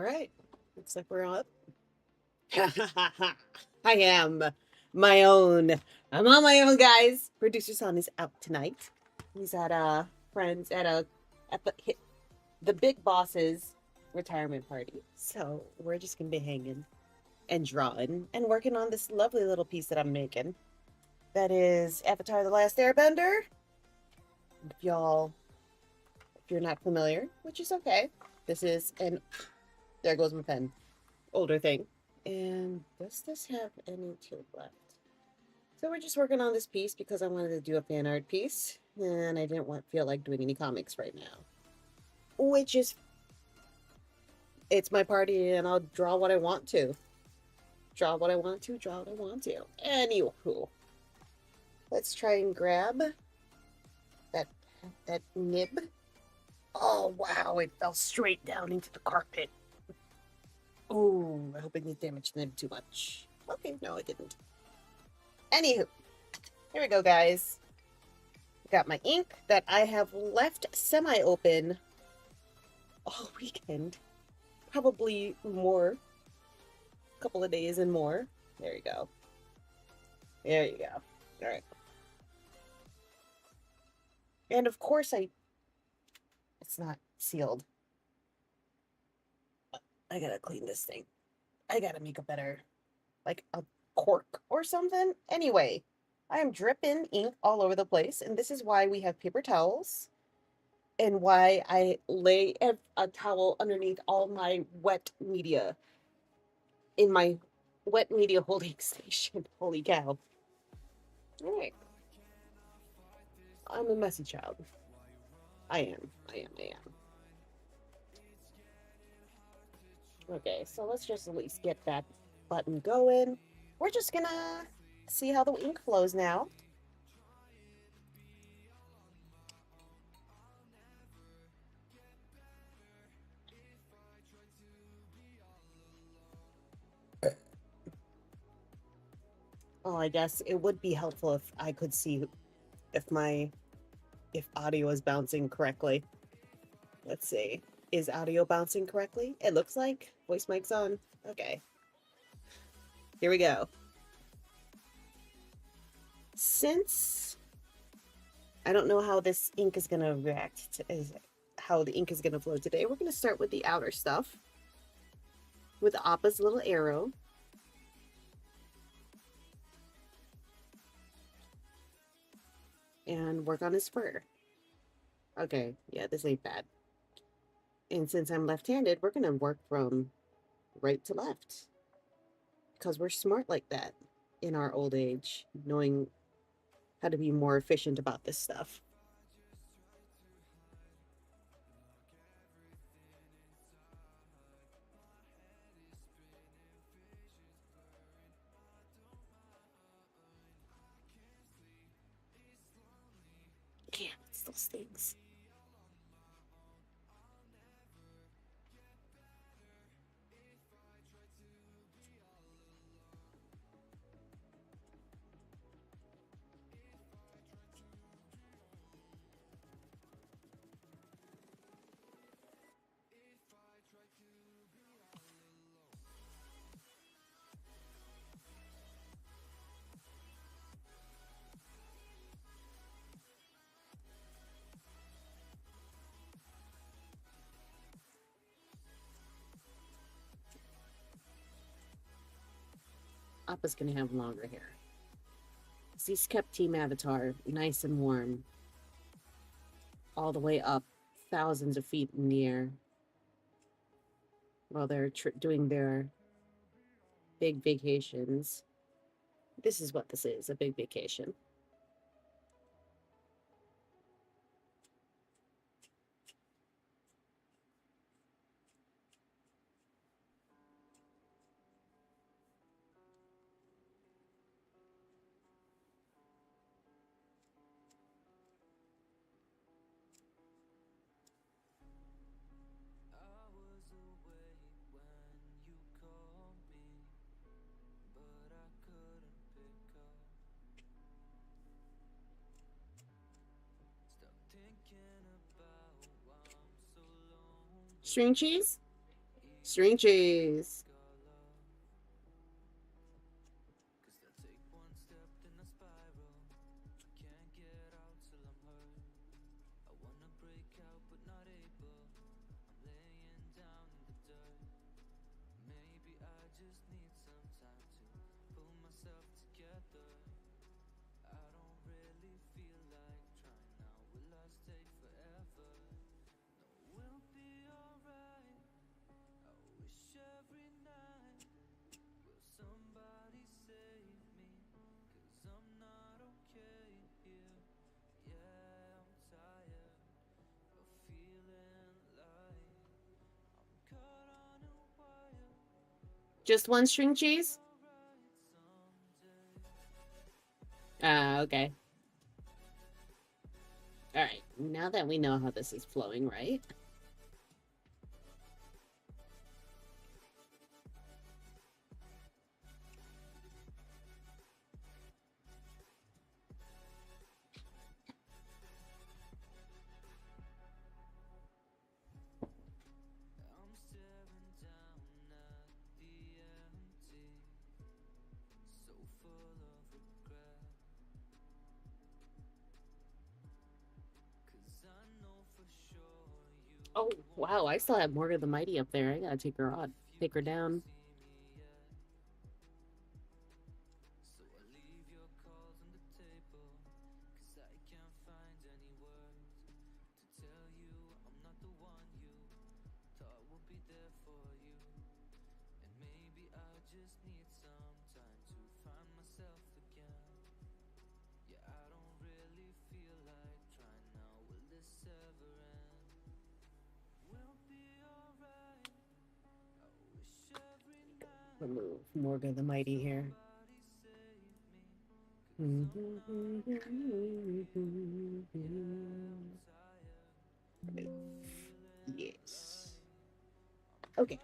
right. Looks like we're up. I am my own. I'm on my own, guys. Producer son is out tonight. He's at friends at the big boss's retirement party. So we're just gonna be hanging and drawing and working on this lovely little piece that I'm making. That is Avatar: The Last Airbender. If you're not familiar, which is okay, this is an there goes my pen older thing. And does this have any tube left? So we're just working on this piece because I wanted to do a fan art piece, and I didn't feel like doing any comics right now. Which is, it's my party, and I'll draw what I want to. Draw what I want to. Draw what I want to. Anywho, let's try and grab that that nib. Oh wow! It fell straight down into the carpet. Oh, I hope I didn't damage the nib too much. Okay, no, it didn't. Anywho, here we go, guys. Got my ink that I have left semi-open all weekend. Probably more. A couple of days and more. There you go. There you go. All right. And of course it's not sealed. I gotta clean this thing. I gotta make a better, like a cork or something. Anyway, I am dripping ink all over the place, and this is why we have paper towels and why I lay a towel underneath all my wet media in my wet media holding station. Holy cow. All right. I'm a messy child. I am. I am. Okay, so let's just at least get that button going. We're just gonna see how the ink flows now. Oh, I guess it would be helpful if I could see if if audio is bouncing correctly. Let's see. Is audio bouncing correctly? It looks like voice mic's on. Okay. Here we go. Since I don't know how this ink is gonna react to how the ink is gonna flow today, we're gonna start with the outer stuff with Appa's little arrow. And work on his fur. Okay, yeah, this ain't bad. And since I'm left-handed, we're gonna work from right to left. Because we're smart like that in our old age, knowing how to be more efficient about this stuff. Damn, it still stings. Appa's gonna have longer hair. He's kept Team Avatar nice and warm all the way up thousands of feet in the air while they're doing their big vacations. This is what this is, a big vacation. String cheese? String cheese. Just one string cheese? Okay. Alright, now that we know how this is flowing, right? Oh, wow, I still have Morgan the Mighty up there. I gotta take her on. Take her down. Remove Morgan the Mighty here. Yes. Okay.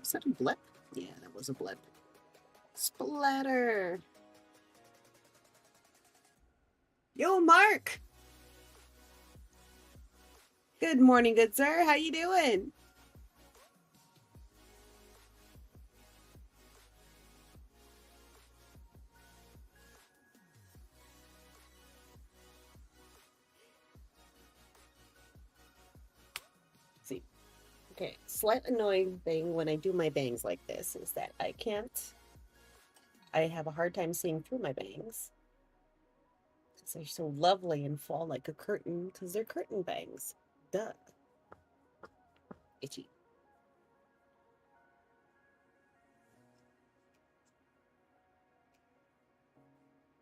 Is that a blip? Yeah, that was a blip. Splatter! Yo, Mark! Good morning, good sir. How you doing? See. Okay, slight annoying thing when I do my bangs like this is that I have a hard time seeing through my bangs. Because they're so lovely and fall like a curtain, because they're curtain bangs. Duh. Itchy.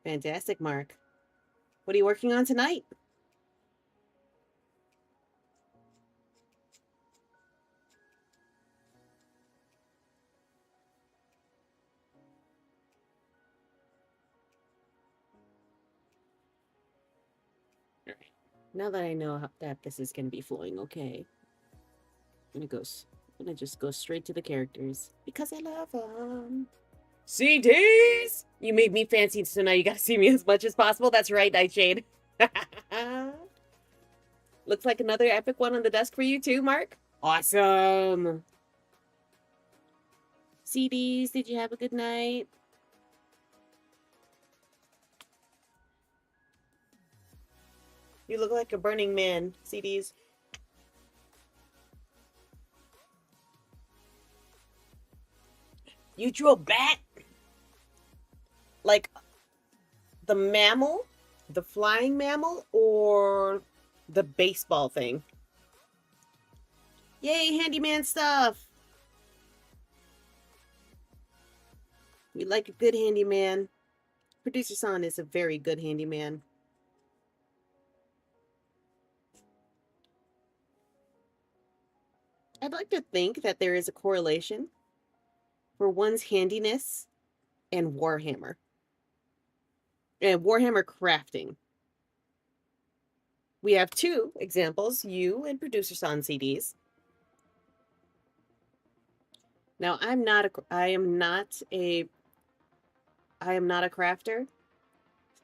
Fantastic, Mark. What are you working on tonight? Now that I know that this is gonna be flowing, okay. I'm gonna just go straight to the characters because I love them. CDs! You made me fancy, so now you gotta see me as much as possible. That's right, Nightshade. Looks like another epic one on the desk for you too, Mark. Awesome. CDs, did you have a good night? You look like a burning man, CDs. You drew a bat? Like the mammal? The flying mammal? Or the baseball thing? Yay, handyman stuff! We like a good handyman. Producer San is a very good handyman. I'd like to think that there is a correlation for one's handiness and Warhammer. And Warhammer crafting. We have two examples, you and Producer San CDs. Now, I am not a crafter,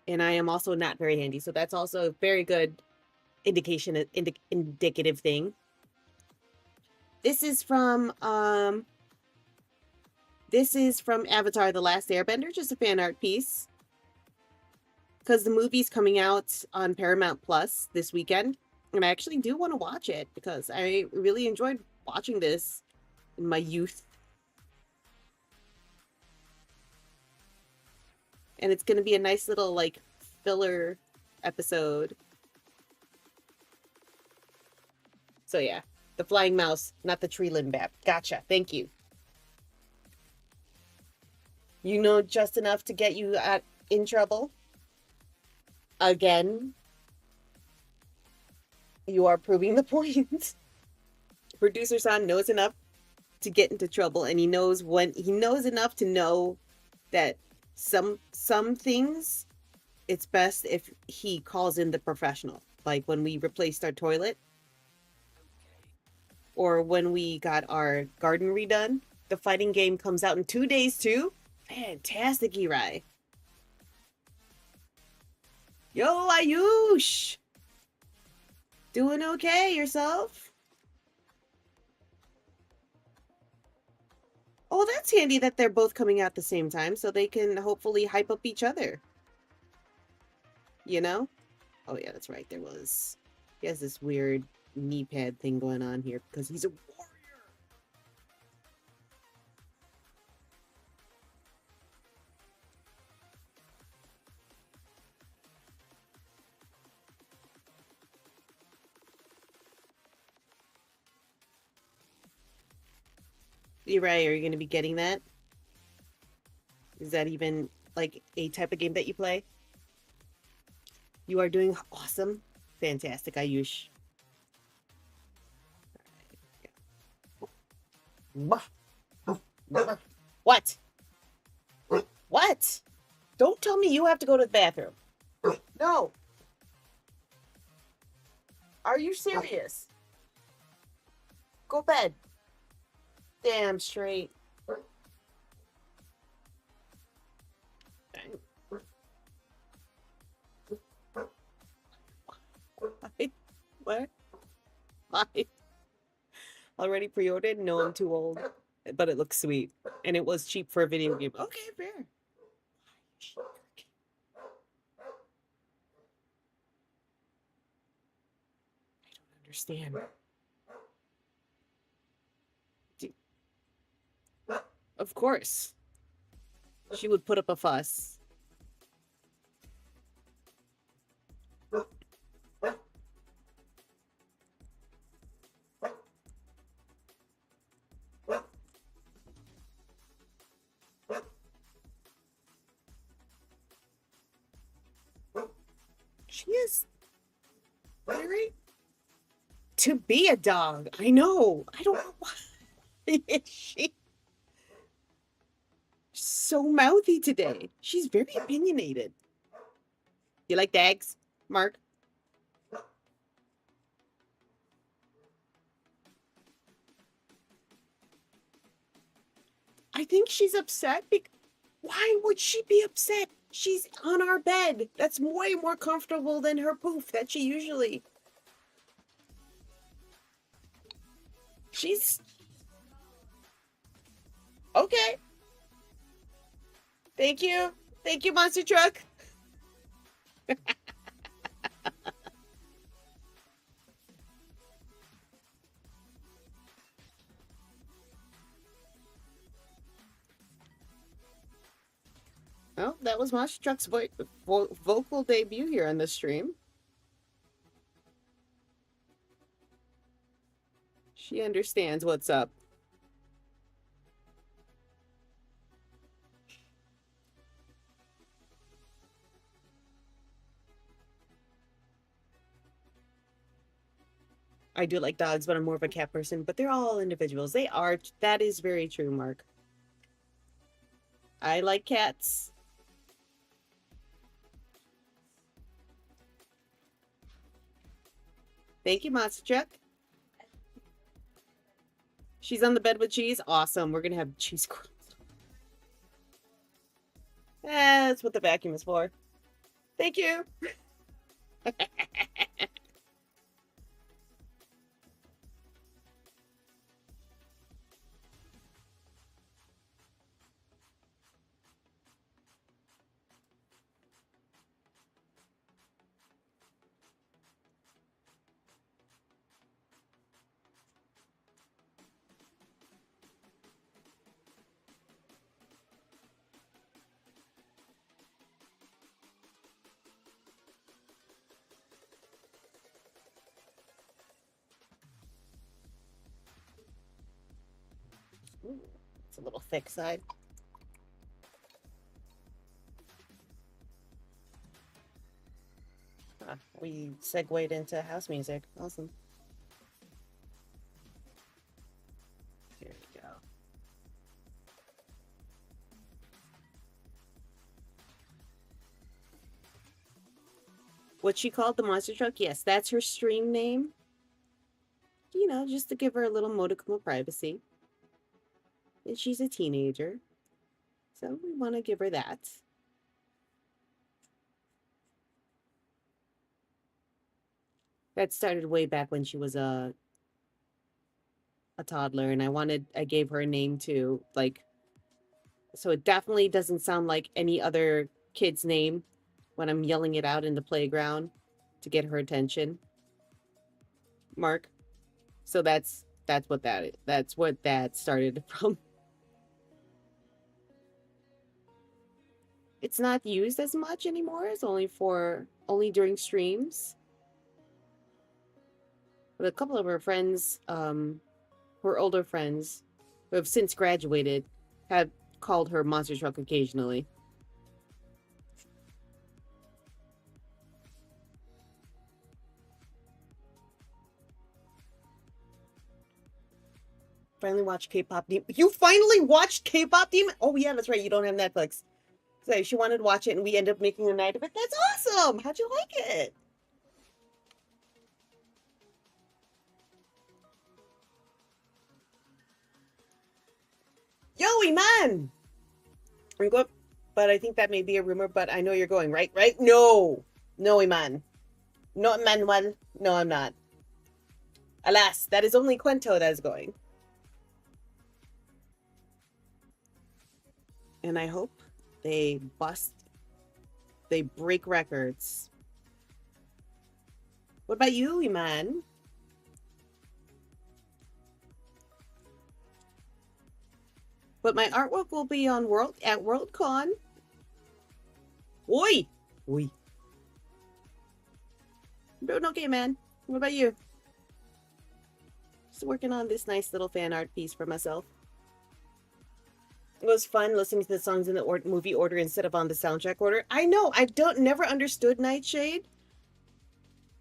and I am also not very handy. So that's also a very good indication, indicative thing. This is from Avatar: The Last Airbender, just a fan art piece. Because the movie's coming out on Paramount Plus this weekend, and I actually do want to watch it because I really enjoyed watching this in my youth. And it's going to be a nice little, like, filler episode. So yeah, the flying mouse, not the tree limb bat. Gotcha. Thank you. You know just enough to get you in trouble. Again, you are proving the point. Producer San knows enough to get into trouble, and he knows enough to know that some things it's best if he calls in the professional. Like when we replaced our toilet, or when we got our garden redone. The fighting game comes out in 2 days too. Fantastic, Irai. Yo, Ayush! Doing okay yourself? Oh, that's handy that they're both coming out at the same time, so they can hopefully hype up each other. You know? Oh yeah, that's right. He has this weird knee pad thing going on here because he's a warrior. You're right. Are you going to be getting that? Is that even like a type of game that you play? You are doing awesome. Fantastic, Ayush. What? What? Don't tell me you have to go to the bathroom. No. Are you serious? Go bed. Damn straight. What? Why? Already pre-ordered? No, I'm too old. But it looks sweet. And it was cheap for a video game. Okay, fair. I don't understand. Of course. She would put up a fuss. She is very to be a dog. I know. I don't know why is she so mouthy today. She's very opinionated. You like dags, Mark? I think she's upset because why would she be upset? She's on our bed. That's way more comfortable than her poof that she usually. She's okay. Thank you. Thank you, monster truck. Well, that was Monster Truck's vocal debut here on the stream. She understands what's up. I do like dogs, but I'm more of a cat person. But they're all individuals. They are. That is very true, Mark. I like cats. Thank you, Monster Truck. She's on the bed with cheese. Awesome. We're going to have cheese crumbs. That's what the vacuum is for. Thank you. Ooh, it's a little thick side. We segued into house music. Awesome. Here we go. What she called the monster truck? Yes, that's her stream name. You know, just to give her a little modicum of privacy. And she's a teenager. So we want to give her that. That started way back when she was a toddler, and I gave her a name too, like, so it definitely doesn't sound like any other kid's name when I'm yelling it out in the playground to get her attention. Mark. So that's what that is. That's what that started from. It's not used as much anymore. It's only during streams. But a couple of her friends, her older friends, who have since graduated, have called her Monster Truck occasionally. Finally watched K-pop Demon. You finally watched K-pop Demon? Oh yeah, that's right. You don't have Netflix. So she wanted to watch it, and we ended up making a night of it. That's awesome. How'd you like it? Yo, man. But I think that may be a rumor. But I know you're going, right? Right? No, Iman. No, Manuel. No, I'm not. Alas, that is only Quento that is going. And I hope they break records. What about you, Iman? But my artwork will be on Worldcon. Oi! Oi. I'm doing okay, man. What about you? Just working on this nice little fan art piece for myself. It was fun listening to the songs in the movie order instead of on the soundtrack order. I know, I never understood Nightshade.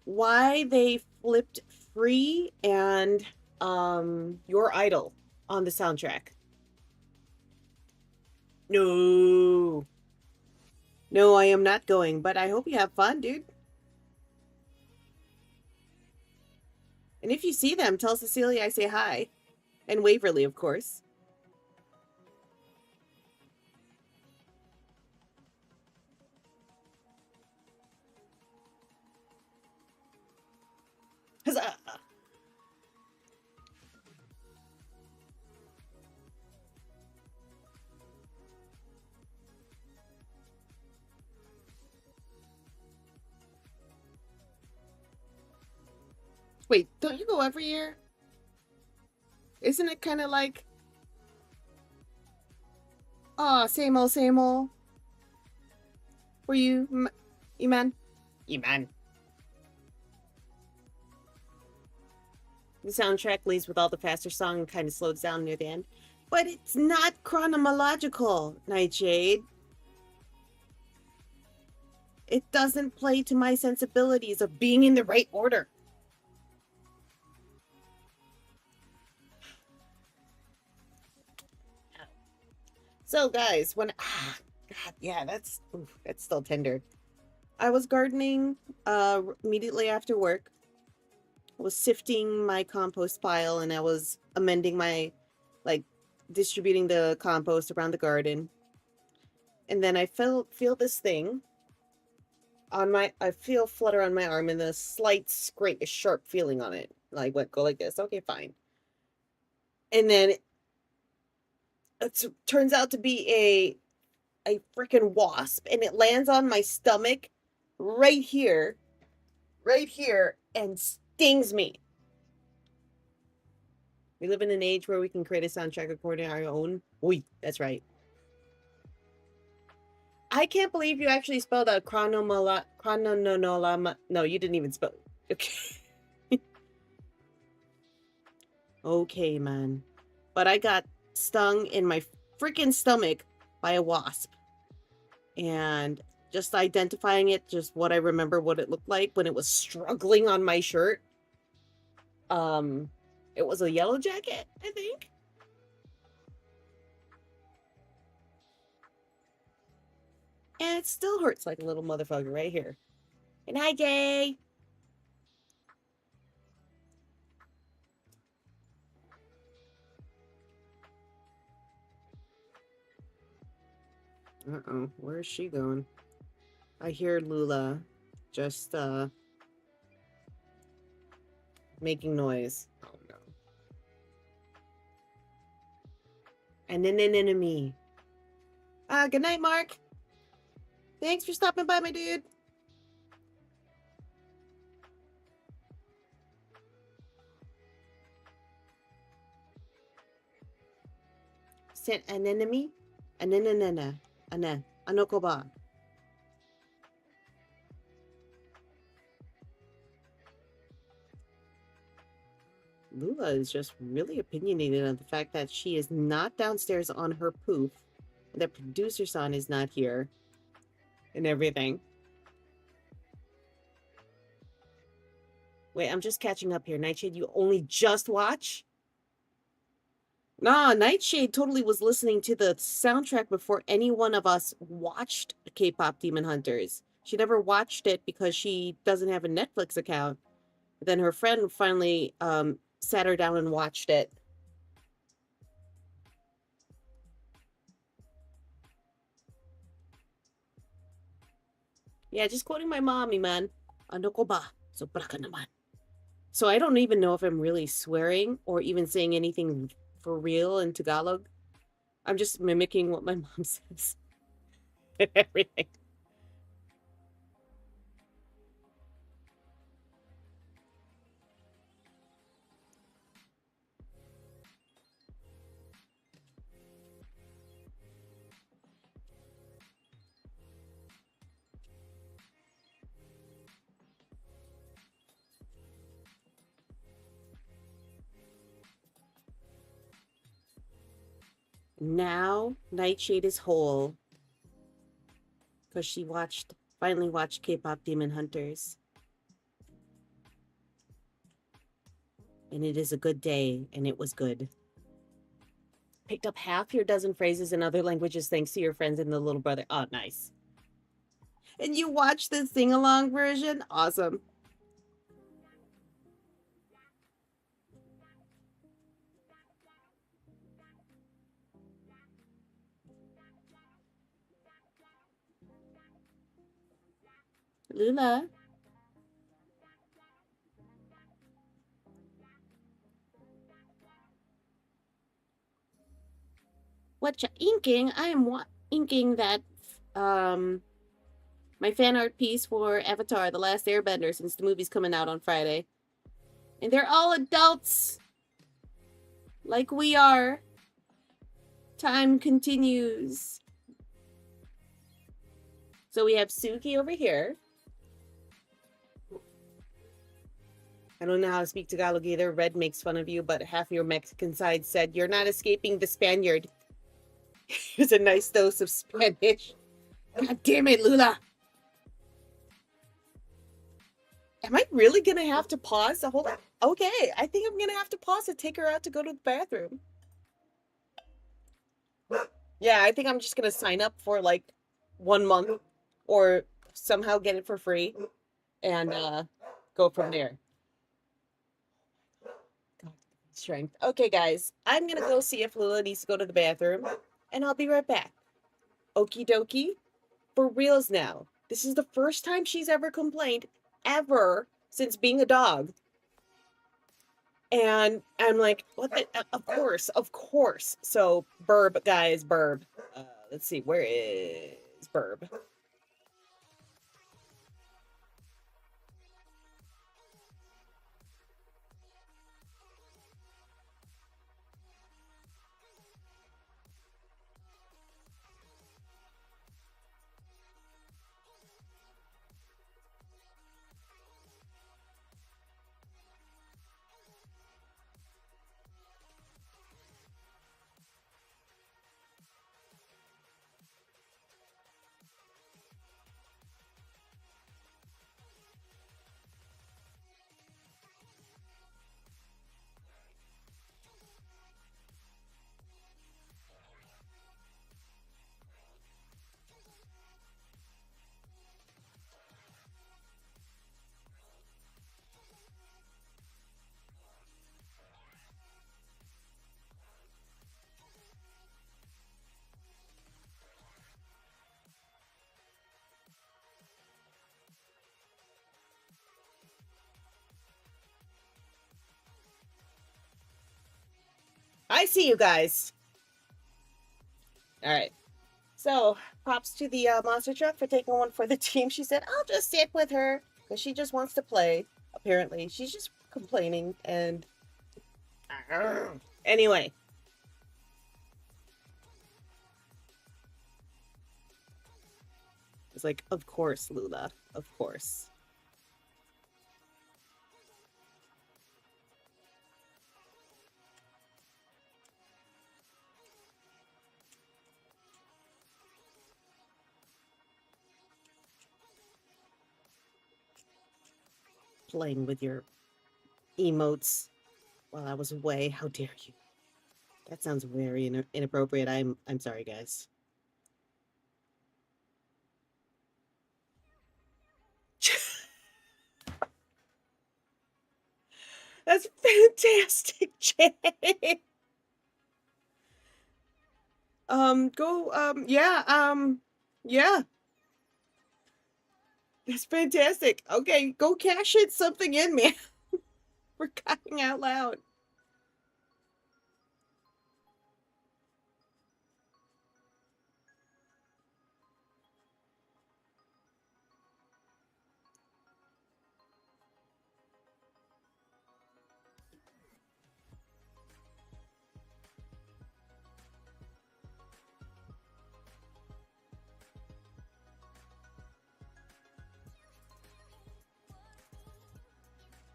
Why they flipped Free and Your Idol on the soundtrack. No. No, I am not going, but I hope you have fun, dude. And if you see them, tell Cecilia I say hi. And Waverly, of course. Huzzah! Wait, don't you go every year? Isn't it kind of like, oh, same old, same old? For you, Iman? Iman. The soundtrack leads with all the faster song and kind of slows down near the end. But it's not chronological, Nightshade. It doesn't play to my sensibilities of being in the right order. So, guys, when God, yeah, that's still tender. I was gardening immediately after work. I was sifting my compost pile and I was amending my, like, distributing the compost around the garden. And then I feel this thing on my, I feel flutter on my arm and a slight scrape, a sharp feeling on it. Like, what, go like this? Okay, fine. And then it turns out to be a freaking wasp, and it lands on my stomach right here, and stings me. We live in an age where we can create a soundtrack according to our own. Oui, that's right. I can't believe you actually spelled out chrononola. No, you didn't even spell. Okay. Okay, man. But I got stung in my freaking stomach by a wasp. And just identifying it, just what I remember what it looked like when it was struggling on my shirt. It was a yellow jacket, I think. And it still hurts like a little motherfucker right here. And hi, Jay. Uh-oh, where is she going? I hear Lula just, making noise. Oh, no. And then an enemy. Good night, Mark. Thanks for stopping by, my dude. Sent an enemy? Anenana. Anokoba. Lula is just really opinionated on the fact that she is not downstairs on her poof, and that producer son is not here, and everything. Wait, I'm just catching up here. Nightshade, you only just watch? Nah, Nightshade totally was listening to the soundtrack before any one of us watched K-pop Demon Hunters. She never watched it because she doesn't have a Netflix account. But then her friend finally sat her down and watched it. Yeah, just quoting my mommy, man. Ano ko ba? Sobra ka naman. So I don't even know if I'm really swearing or even saying anything for real in Tagalog. I'm just mimicking what my mom says. And everything. Now Nightshade is whole because she finally watched K-pop Demon Hunters. And it is a good day, and it was good. Picked up half your dozen phrases in other languages thanks to your friends and the little brother. Oh, nice. And you watched the sing-along version? Awesome. Lula? What you inking? I am inking that my fan art piece for Avatar: The Last Airbender, since the movie's coming out on Friday. And they're all adults. Like we are. Time continues. So we have Suki over here. I don't know how to speak Tagalog either. Red makes fun of you, but half your Mexican side said, "You're not escaping the Spaniard." Here's a nice dose of Spanish. God damn it, Lula. Am I really gonna have to pause? Hold on. Okay, I think I'm gonna have to pause to take her out to go to the bathroom. Yeah, I think I'm just gonna sign up for like 1 month or somehow get it for free and go from there. God, strength. Okay, guys, I'm gonna go see if Lula needs to go to the bathroom, and I'll be right back. Okie dokie. For reals now. This is the first time she's ever complained, ever, since being a dog. And I'm like, what the? Of course, of course. So, Burb, guys, Burb. Let's see, where is Burb? I see you guys. All right. So, props to the monster truck for taking one for the team. She said, I'll just sit with her because she just wants to play. Apparently, she's just complaining and. Anyway. It's like, of course, Lula. Of course. Playing with your emotes while I was away. How dare you? That sounds very inappropriate. I'm sorry, guys. That's fantastic, Jay. Yeah. That's fantastic. Okay, go cash it something in, man. We're crying out loud.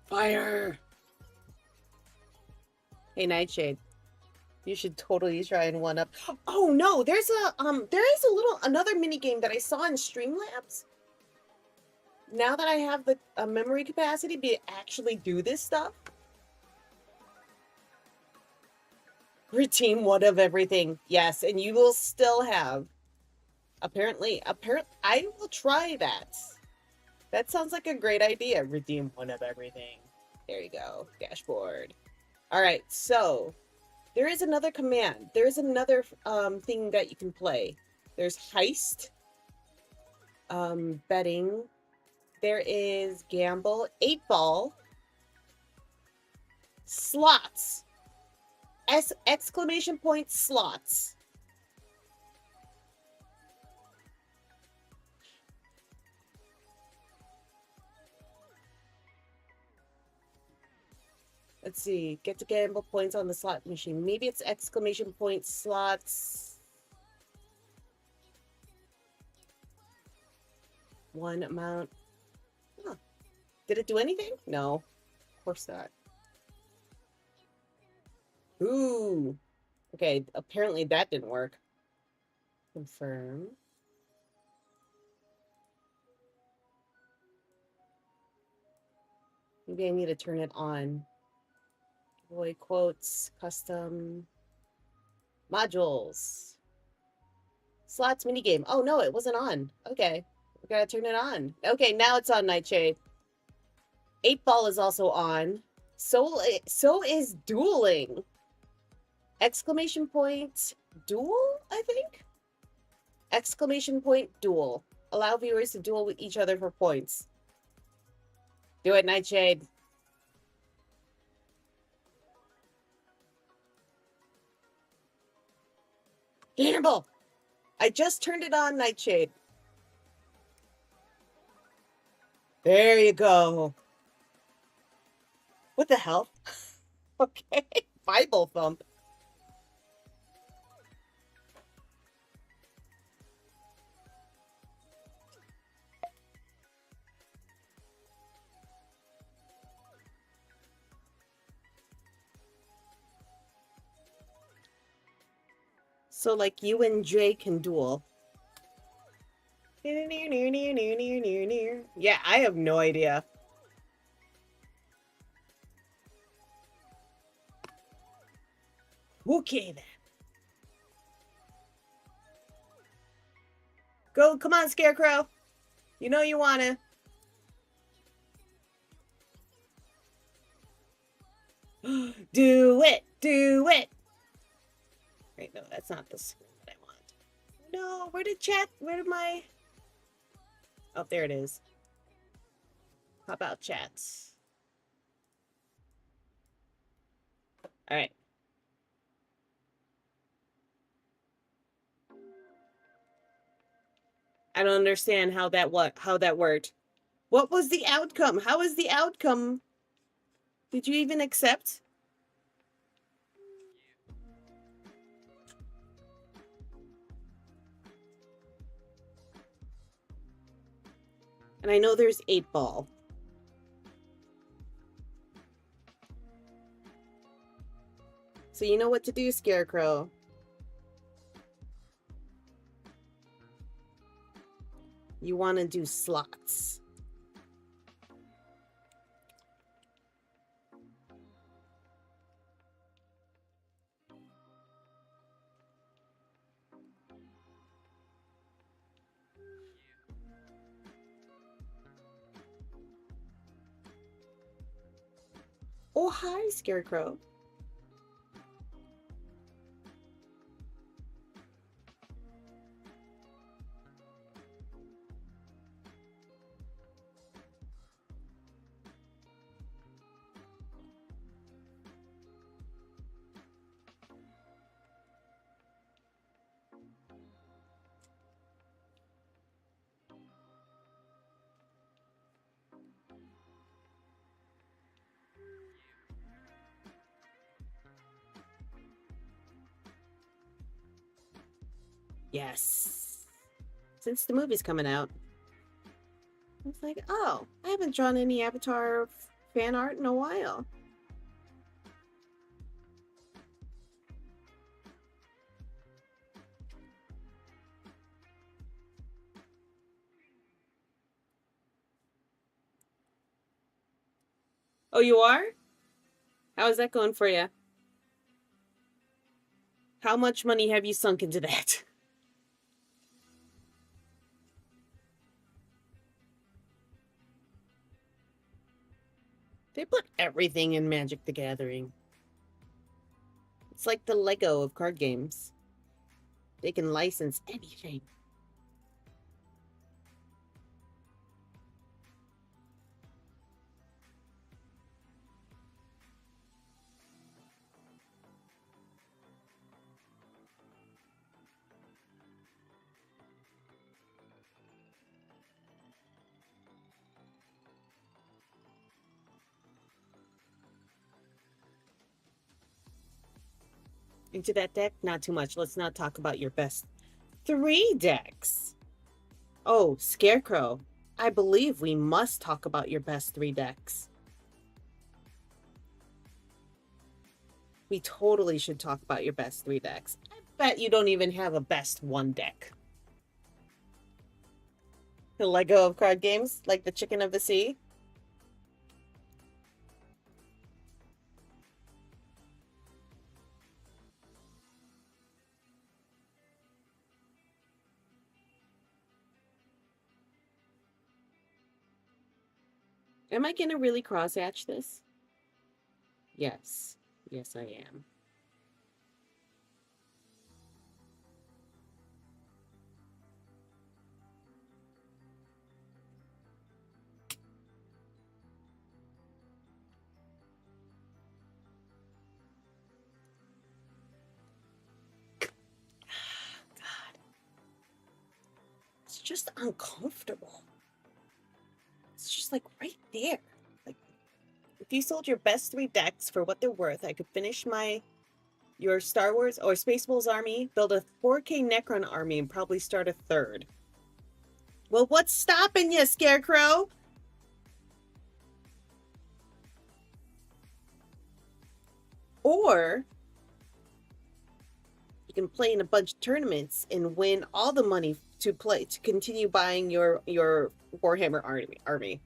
Fire. Hey, Nightshade. You should totally try and one up. Oh no, there is a little another mini game that I saw in Streamlabs. Now that I have the memory capacity to actually do this stuff. Redeem one of everything. Yes, and you will still have. Apparently, I will try that. That sounds like a great idea. Redeem one of everything. There you go. Dashboard. All right, so there is another command. There is another thing that you can play. There's heist, betting. There is gamble, 8-ball, slots, exclamation point slots. Let's see. Get to gamble points on the slot machine. Maybe it's exclamation point slots. One amount. Huh. Did it do anything? No. Of course not. Ooh. Okay, apparently that didn't work. Confirm. Maybe I need to turn it on. Giveaway quotes, custom modules. Slots minigame. Oh no, it wasn't on. Okay. We gotta turn it on. Okay, now it's on, Nightshade. 8-ball is also on. So is dueling. Exclamation point duel, I think? Exclamation point duel. Allow viewers to duel with each other for points. Do it, Nightshade. Gamble! I just turned it on, Nightshade. There you go. What the hell? Okay. Bible thump. So, like, you and Jay can duel. Yeah, I have no idea. Okay, then. Go, come on, Scarecrow. You know you wanna. Do it! Do it! Wait, no, that's not the screen that I want. No, where did my... Oh, there it is. How about chat? All right. I don't understand how that worked. What was the outcome? How is the outcome? Did you even accept? And I know there's 8-ball. So you know what to do, Scarecrow. You want to do slots. Oh, hi, Scarecrow. Yes. Since the movie's coming out. I was like, oh, I haven't drawn any Avatar fan art in a while. Oh, you are? How is that going for you? How much money have you sunk into that? They put everything in Magic the Gathering. It's like the Lego of card games. They can license anything. into that deck? Not too much. Let's not talk about your best 3 decks. Oh, Scarecrow. I believe we must talk about your best 3 decks. We totally should talk about your best 3 decks. I bet you don't even have a best 1 deck. The Lego of card games, like the Chicken of the Sea. Am I gonna really cross-hatch this? Yes. Yes, I am. God. It's just uncomfortable. It's just like right there. Like, if you sold your best 3 decks for what they're worth, I could finish your Star Wars or Spaceballs army, build a 4K Necron army, and probably start a 3rd. Well, what's stopping you, Scarecrow? Or you can play in a bunch of tournaments and win all the money to continue buying your Warhammer army.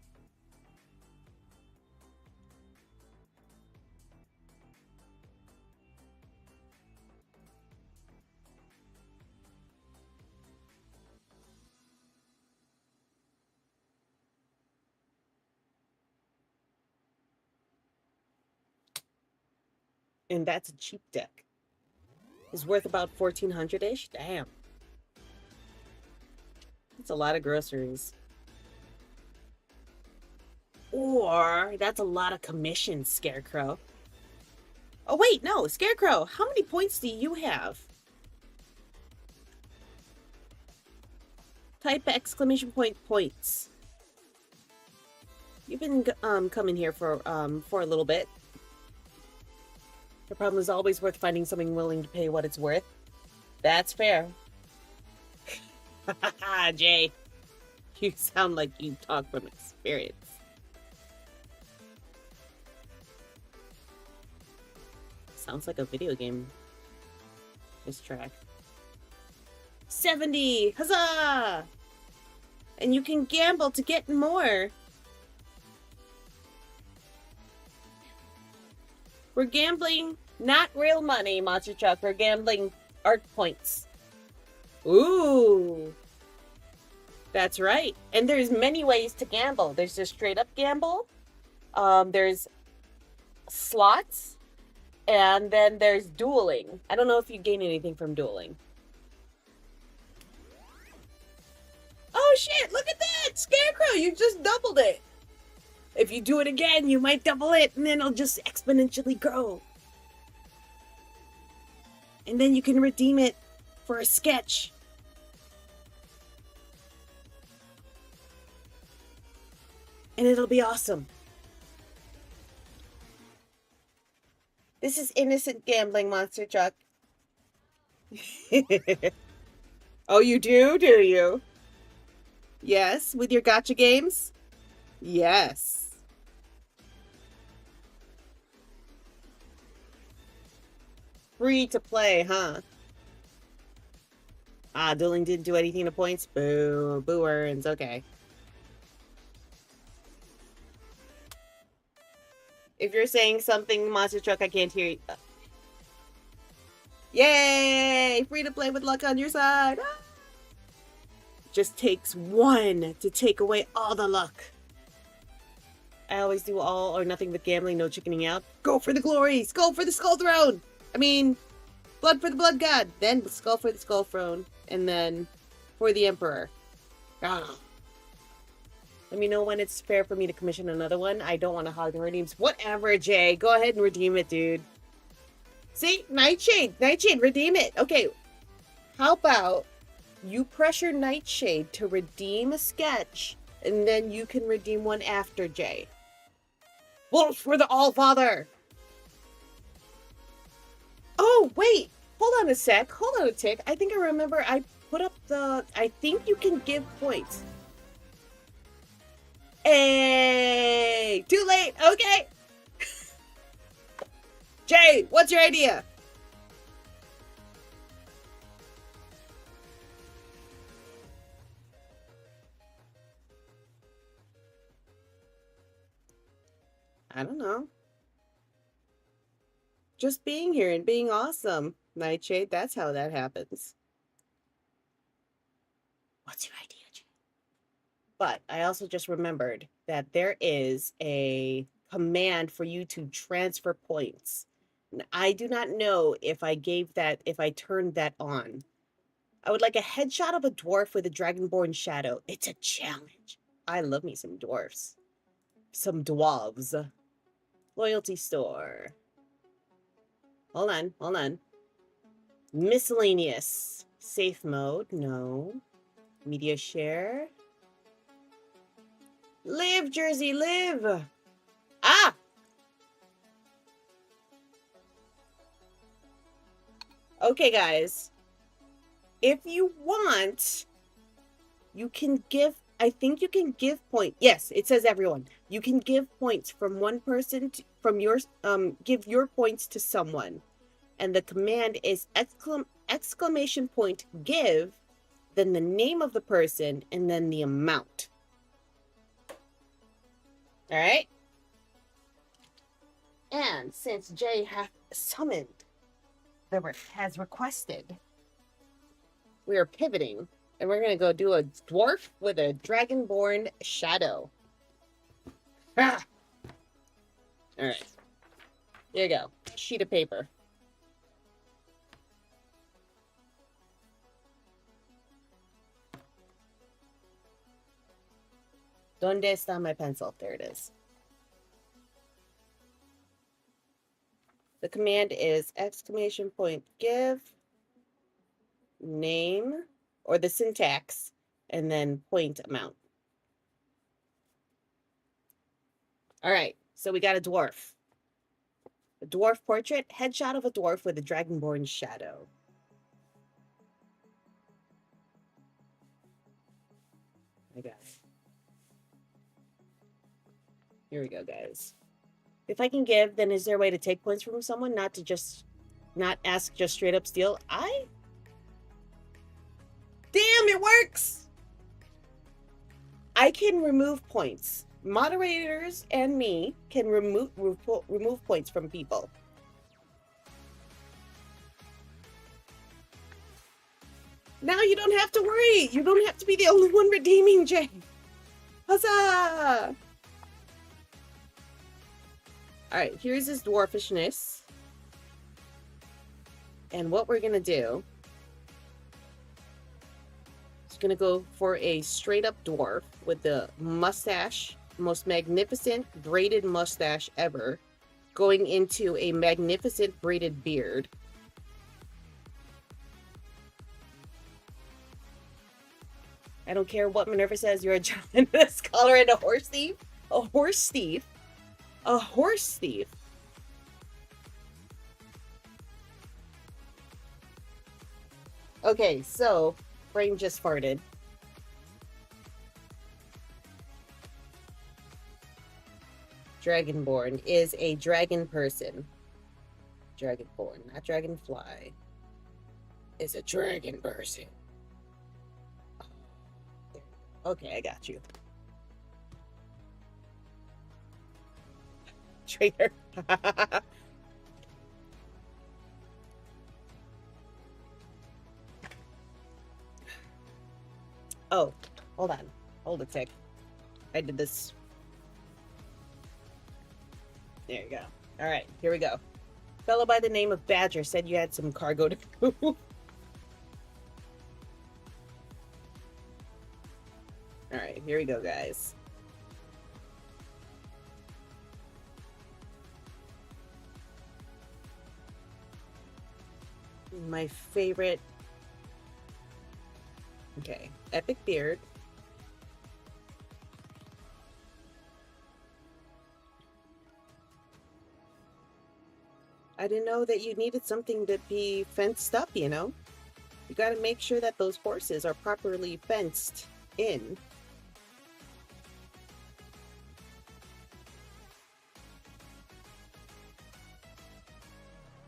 And that's a cheap deck. It's worth about 1,400-ish. Damn. That's a lot of groceries. Or that's a lot of commissions, Scarecrow. Oh, wait, no, Scarecrow, how many points do you have? Type exclamation point points. You've been coming here for a little bit. The problem is always worth finding something willing to pay what it's worth. That's fair. Jay, you sound like you talk from experience. Sounds like a video game. This track. 70! Huzzah! And you can gamble to get more. We're gambling not real money, Monster Truck. We're gambling art points. Ooh. That's right. And there's many ways to gamble. There's just straight up gamble. There's slots. And then there's dueling. I don't know if you gain anything from dueling. Oh shit, look at that! Scarecrow, you just doubled it! If you do it again, you might double it, and then it'll just exponentially grow. And then you can redeem it for a sketch. And it'll be awesome. This is innocent gambling, Monster Truck. Oh, you do you? Yes, with your gacha games? Yes. Free to play, huh? Ah, dueling didn't do anything to points? Boo. Boo earns, okay. If you're saying something, Monster Truck, I can't hear you. Yay! Free to play with luck on your side. Ah! Just takes 1 to take away all the luck. I always do all or nothing with gambling, no chickening out. Go for the glory! Skull for the Skull Throne! I mean, blood for the Blood God. Then skull for the Skull Throne. And then for the Emperor. Ah. Let me know when it's fair for me to commission another one. I don't want to hog the redeems. Whatever, Jay. Go ahead and redeem it, dude. See? Nightshade. Nightshade, redeem it. Okay. How about you pressure Nightshade to redeem a sketch, and then you can redeem one after Jay. Wolf for the Allfather! Oh, wait! hold on a sec. Hold on a tick. I think I remember I put up the... I think you can give points. Hey! Too late! Okay! Jay, what's your idea? I don't know. Just being here and being awesome. Nightshade, that's how that happens. What's your idea, Jay? But I also just remembered that there is a command for you to transfer points. And I do not know if I turned that on. I would like a headshot of a dwarf with a dragonborn shadow. It's a challenge. I love me some dwarfs. Some dwarves. Loyalty store. Hold on. Miscellaneous. Safe mode, no. Media share. Live, Jersey, live! Ah! Okay, guys. If you want, you can give... I think you can give points. Yes, it says everyone. You can give points from one person to, from your... give your points to someone. And the command is exclamation point give, then the name of the person, and then the amount. All right? And since Jay hath summoned, has requested, we are pivoting, and we're going to go do a dwarf with a dragonborn shadow. Ah! All right. Here you go. Sheet of paper. ¿Dónde está my pencil? There it is. The command is exclamation point give, name, or the syntax, and then point amount. All right, so we got a dwarf. A dwarf portrait, headshot of a dwarf with a dragonborn shadow. I got it. Here we go, guys. If I can give, then is there a way to take points from someone? Not ask, just straight up steal? Damn, it works! I can remove points. Moderators and me can remove points from people. Now you don't have to worry. You don't have to be the only one redeeming, Jay. Huzzah! All right, here's his dwarfishness. And what we're going to do is going to go for a straight up dwarf with the mustache, most magnificent braided mustache ever, going into a magnificent braided beard. I don't care what Minerva says, you're a giant scholar and a horse thief. A horse thief. A horse thief. Okay, so brain just farted. Dragonborn is a dragon person. Dragonborn, not dragonfly. Is a dragon person. Okay, I got you. Traitor. Oh, hold on. Hold a tick. I did this. There you go. All right, here we go. Fellow by the name of Badger said you had some cargo to do. All right, here we go, guys. My favorite. Okay, epic beard. I didn't know that you needed something to be fenced up, you know? You gotta make sure that those horses are properly fenced in.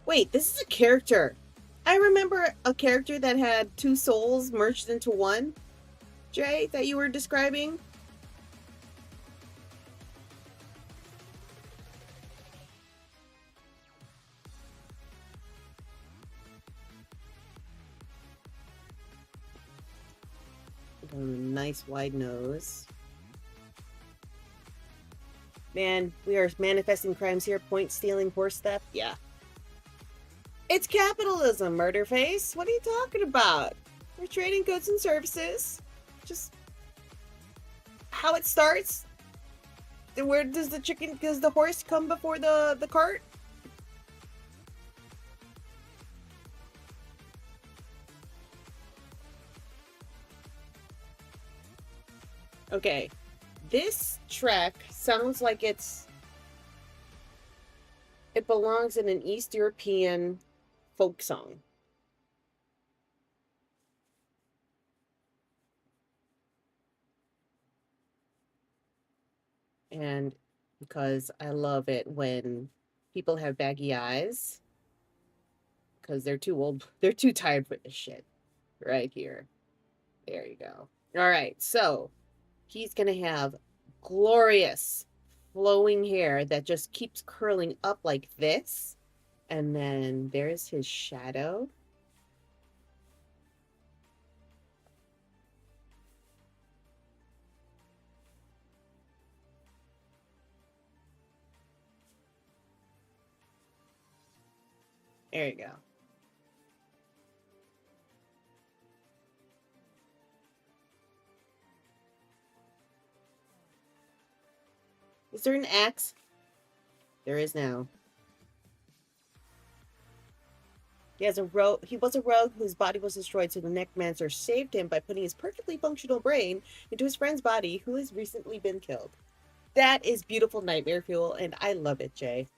Wait, this is a character. I remember a character that had two souls merged into one, Jay, that you were describing. Nice wide nose. Man, we are manifesting crimes here. Point stealing, horse theft. Yeah. It's capitalism, murder face. What are you talking about? We're trading goods and services. Just how it starts. Where does the horse come before the cart? Okay. This track sounds like it belongs in an East European folk song. And because I love it when people have baggy eyes, because they're too old, they're too tired for this shit. Right here. There you go. All right, so he's gonna have glorious flowing hair that just keeps curling up like this. And then there's his shadow. There you go. Is there an axe? There is now. He was a rogue whose body was destroyed, so the Necromancer saved him by putting his perfectly functional brain into his friend's body, who has recently been killed. That is beautiful nightmare fuel, and I love it, Jay.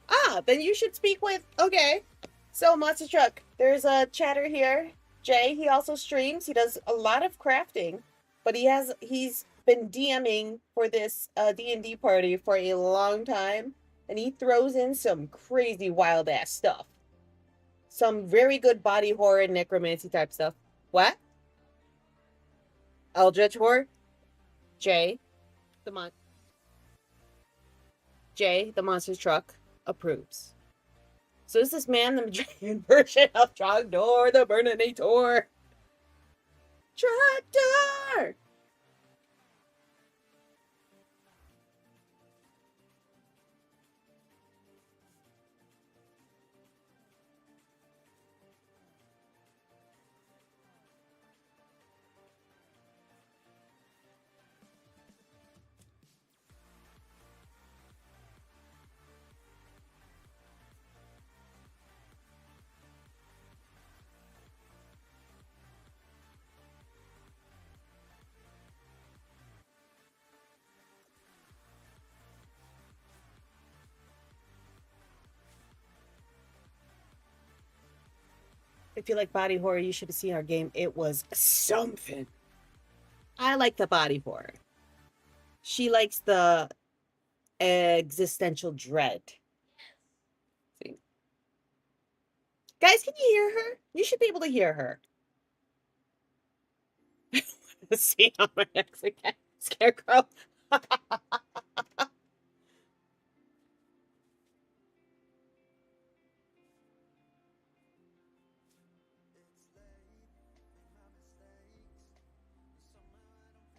Ah, then you should speak with. Okay. So, Monster Truck, there's a chatter here. Jay, he also streams. He does a lot of crafting, but he's been DMing for this D&D party for a long time, and he throws in some crazy wild ass stuff. Some very good body horror and necromancy type stuff. What? Eldritch horror? Jay, the mon Jay, the Monster Truck approves. So is this man the Magellan version of Trogdor the Burninator? Trogdor! If you like body horror, you should have seen our game. It was something. I like the body horror. She likes the existential dread. See? Guys, can you hear her? You should be able to hear her. Let's see on my next again. Scarecrow.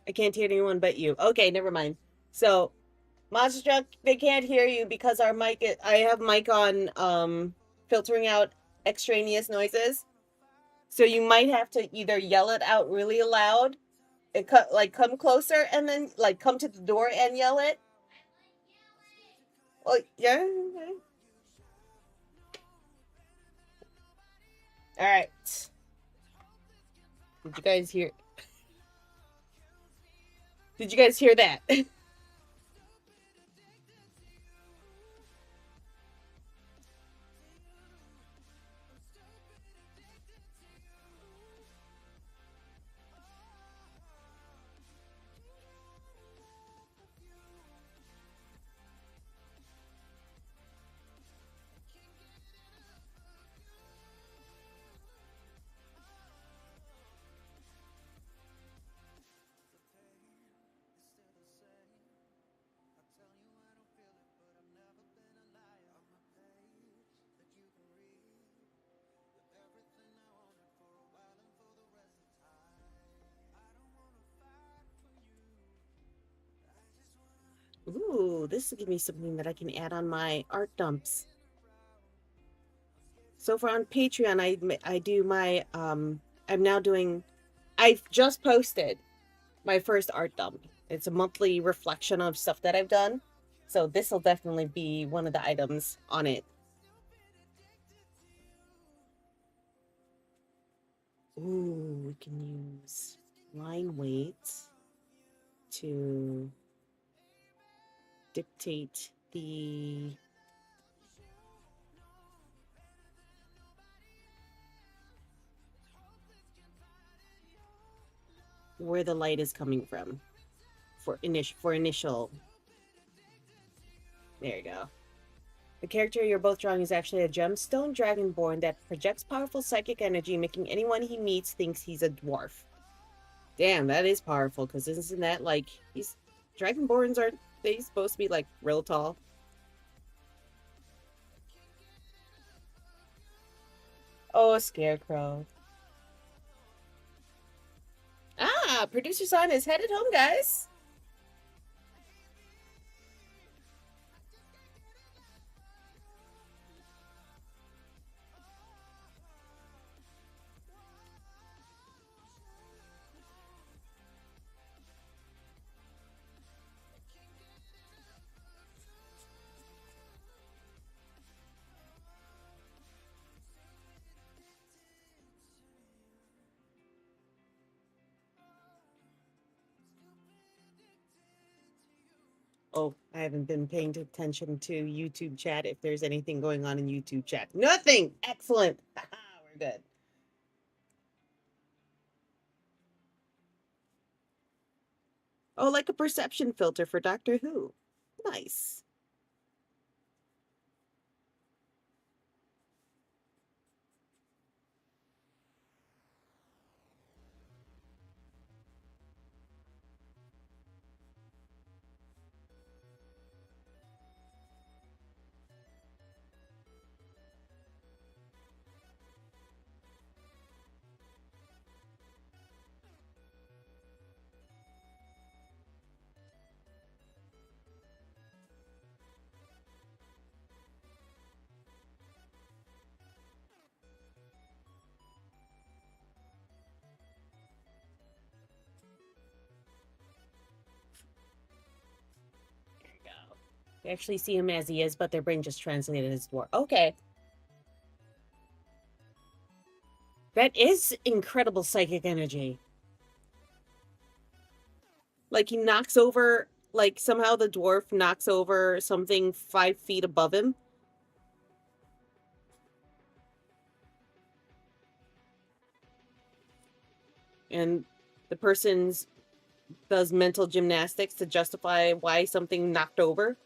I can't hear anyone but you. Okay, never mind. So, Monster Truck, they can't hear you because our mic. I have mic on, filtering out extraneous noises. So you might have to either yell it out really loud, and come closer, and then come to the door and yell it. Well, yeah. Okay. All right. Did you guys hear? Did you guys hear that? Ooh, this will give me something that I can add on my art dumps. So for on Patreon, I do my I'm now doing. I've just posted my first art dump. It's a monthly reflection of stuff that I've done. So this will definitely be one of the items on it. Ooh, we can use line weight to dictate where the light is coming from for initial. There you go. The character you're both drawing is actually a gemstone dragonborn that projects powerful psychic energy, making anyone he meets thinks he's a dwarf. Damn, that is powerful, because isn't that like these dragonborns, aren't they supposed to be like real tall? Oh, a scarecrow. Ah, producer son is headed home, guys. Oh, I haven't been paying attention to YouTube chat. If there's anything going on in YouTube chat, nothing. Excellent. We're good. Oh, like a perception filter for Doctor Who. Nice. There you go. They actually see him as he is, but their brain just translated his dwarf. Okay. That is incredible psychic energy. Like he knocks over, like somehow the dwarf knocks over something 5 feet above him. And the person's does mental gymnastics to justify why something knocked over.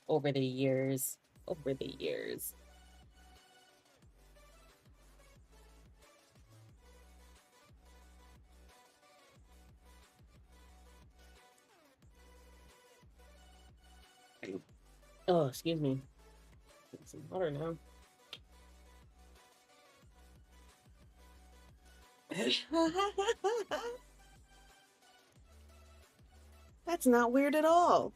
Over the years. Over the years. Oh, excuse me. Get some water now. That's not weird at all.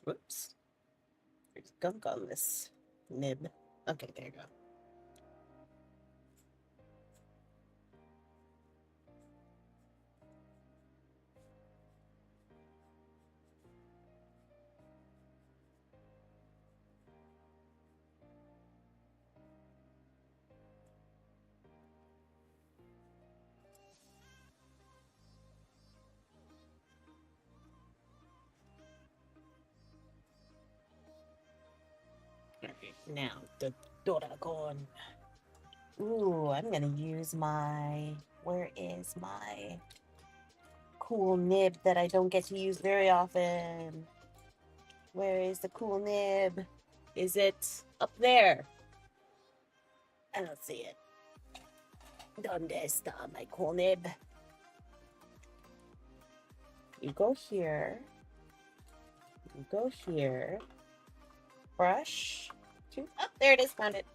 Whoops. There's gunk on this nib. Okay, there you go. Now, the Doragon. Ooh, I'm gonna use my... Where is my cool nib that I don't get to use very often? Where is the cool nib? Is it up there? I don't see it. ¿Dónde está my cool nib? You go here. You go here. Brush. Oh, there it is. Found it.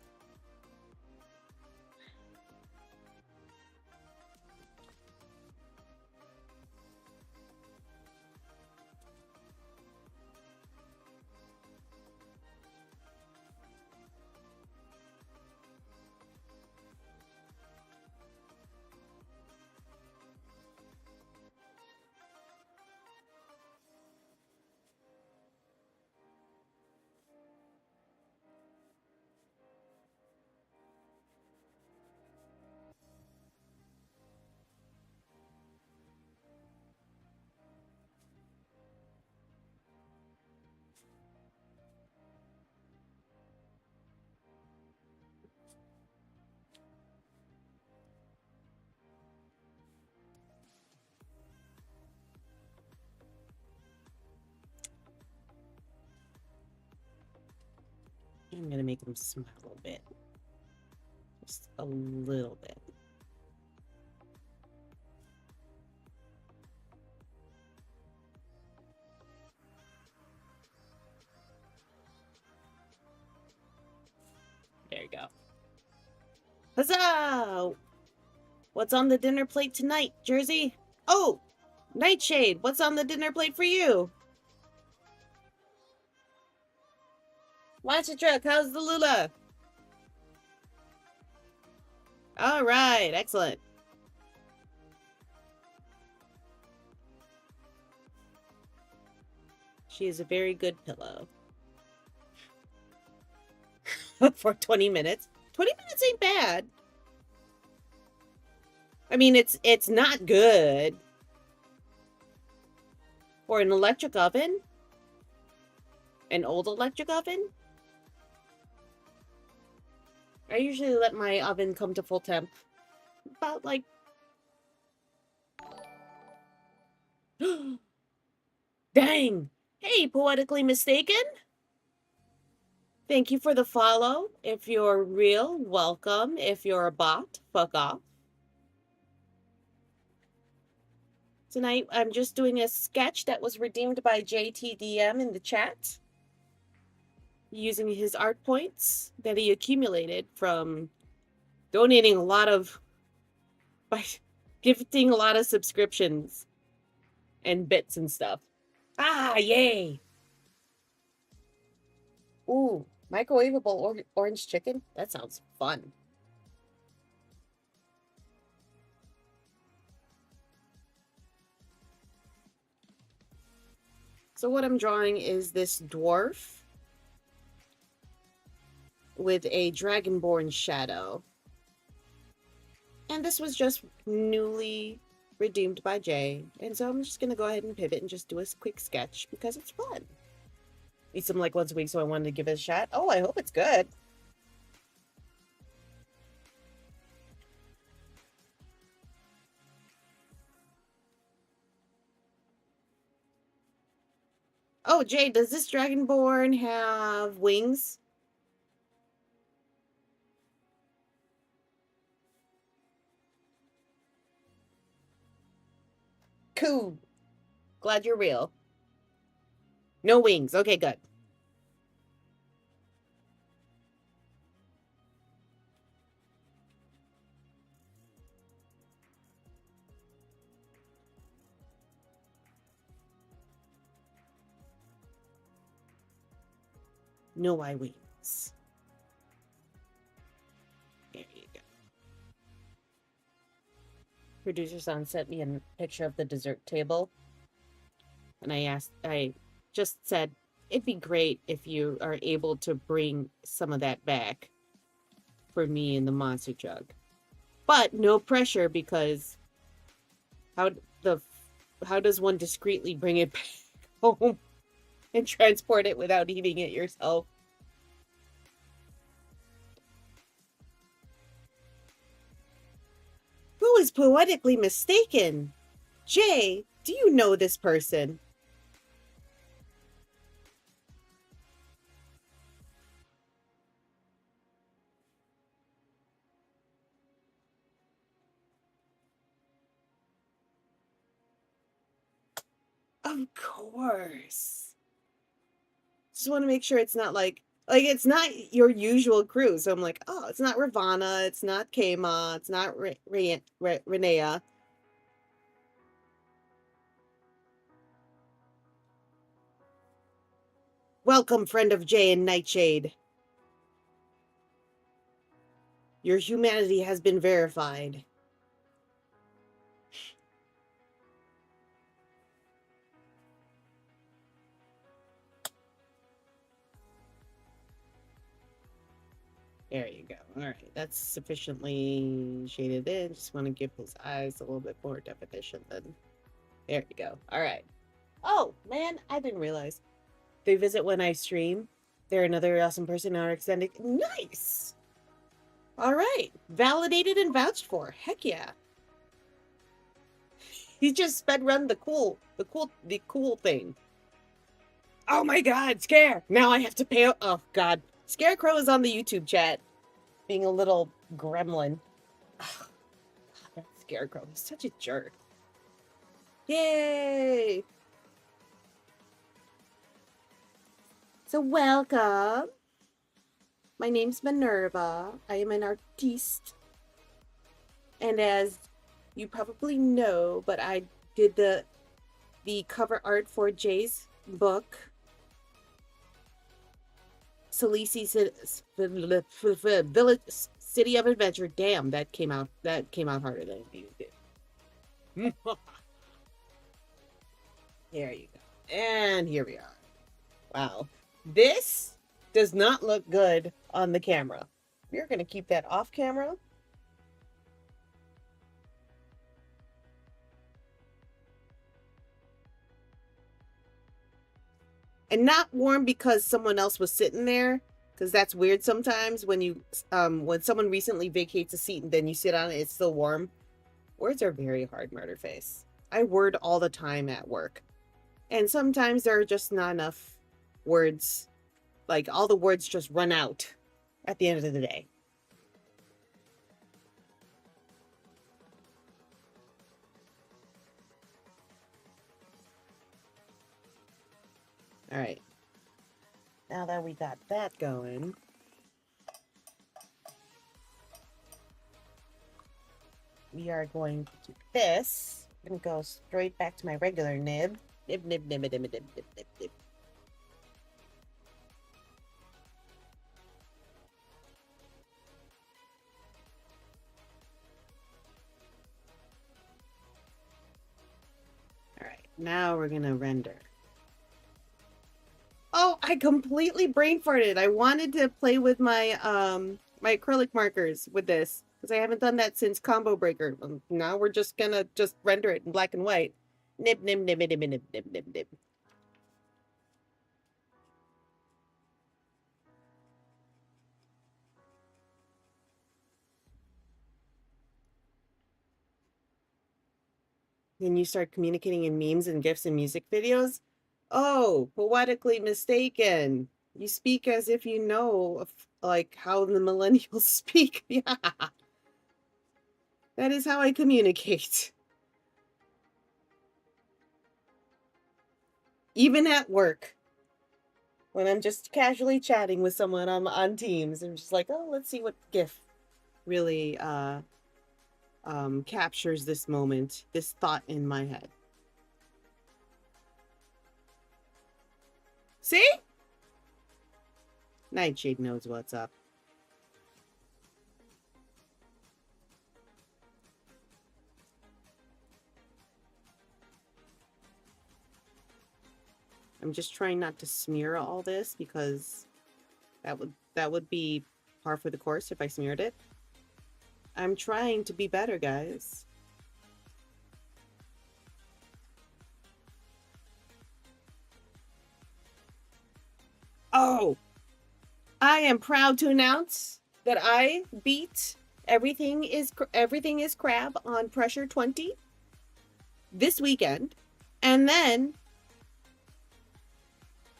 I'm gonna make him smile a little bit. Just a little bit. There you go. Huzzah! What's on the dinner plate tonight, Jersey? Oh! Nightshade, what's on the dinner plate for you? Watch the truck, how's the Lula? Alright, excellent. She is a very good pillow. For 20 minutes. 20 minutes ain't bad. I mean, it's not good. For an electric oven? An old electric oven? I usually let my oven come to full temp. About like... Dang! Hey, Poetically Mistaken! Thank you for the follow. If you're real, welcome. If you're a bot, fuck off. Tonight, I'm just doing a sketch that was redeemed by JTDM in the chat. Using his art points that he accumulated from donating a lot of... by gifting a lot of subscriptions and bits and stuff. Ah, yay! Ooh, microwavable orange chicken? That sounds fun. So what I'm drawing is this dwarf with a dragonborn shadow. And this was just newly redeemed by Jay. And so I'm just going to go ahead and pivot and just do a quick sketch because it's fun. Eat some like once a week, so I wanted to give it a shot. Oh, I hope it's good. Oh, Jay, does this Dragonborn have wings? Cool. Glad you're real. No wings. Okay, good. No I wings. There you go. Producer son sent me a picture of the dessert table. And I just said, it'd be great if you are able to bring some of that back for me in the monster jug. But no pressure, because how does one discreetly bring it back home and transport it without eating it yourself? Who is poetically mistaken? Jay, do you know this person? Of course. Just want to make sure it's not like it's not your usual crew. So I'm like, oh, it's not Ravana, it's not Kama, it's not Renea. Welcome, friend of Jay and Nightshade. Your humanity has been verified. There you go. All right, that's sufficiently shaded in. Just want to give his eyes a little bit more definition then. There you go. All right. Oh, man, I didn't realize. They visit when I stream. They're another awesome person in our extended... Nice! All right. Validated and vouched for. Heck yeah. He just sped run the cool thing. Oh my god, Scare! Now I have to pay... Oh god. Scarecrow is on the YouTube chat. Being a little gremlin. Oh, god, that Scarecrow is such a jerk. Yay! So welcome. My name's Minerva. I am an artiste. And as you probably know, but I did the cover art for Jay's book, Salisi's Village City of Adventure. Damn, that came out harder than you did. There you go. And here we are. Wow. This does not look good on the camera. We're going to keep that off camera. And not warm because someone else was sitting there, because that's weird sometimes when you when someone recently vacates a seat and then you sit on it, it's still warm. Words are very hard, Murderface. I word all the time at work. And sometimes there are just not enough words. Like, all the words just run out at the end of the day. All right. Now that we got that going, we are going to do this. I'm going to go straight back to my regular nib. Nib, nib, nib, nib, nib, nib, nib, nib. All right, now we're going to render. Oh, I completely brain farted. I wanted to play with my my acrylic markers with this, because I haven't done that since Combo Breaker. Now we're just gonna render it in black and white. Nib, nib, nib, nib, nib, nib, nib, nib. Then you start communicating in memes and GIFs and music videos? Oh, poetically mistaken. You speak as if you know, like, how the millennials speak. Yeah. That is how I communicate. Even at work. When I'm just casually chatting with someone on Teams, I'm just like, oh, let's see what GIF really captures this moment, this thought in my head. See? Nightshade knows what's up. I'm just trying not to smear all this because that would be par for the course if I smeared it. I'm trying to be better, guys. Oh, I am proud to announce that I beat Everything is Crab on Pressure 20 this weekend. And then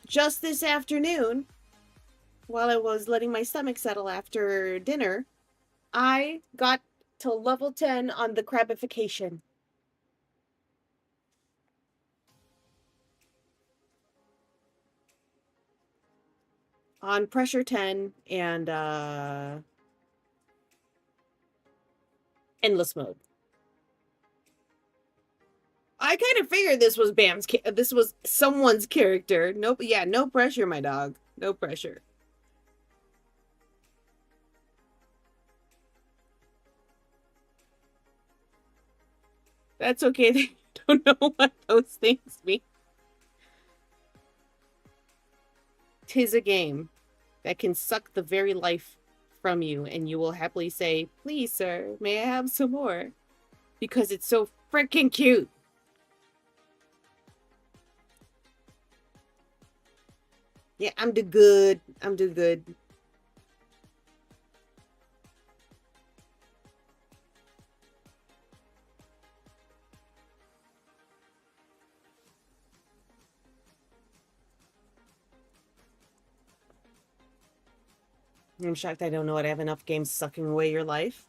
just this afternoon, while I was letting my stomach settle after dinner, I got to level 10 on the crabification. On Pressure 10 and Endless Mode. I kind of figured this was this was someone's character. Nope, yeah, no pressure, my dog. No pressure. That's okay. They don't know what those things mean. 'Tis a game that can suck the very life from you, and you will happily say, "Please, sir, may I have some more?" Because it's so freaking cute. Yeah, I'm do good. I'm do good. I'm shocked I don't know it. I have enough games sucking away your life.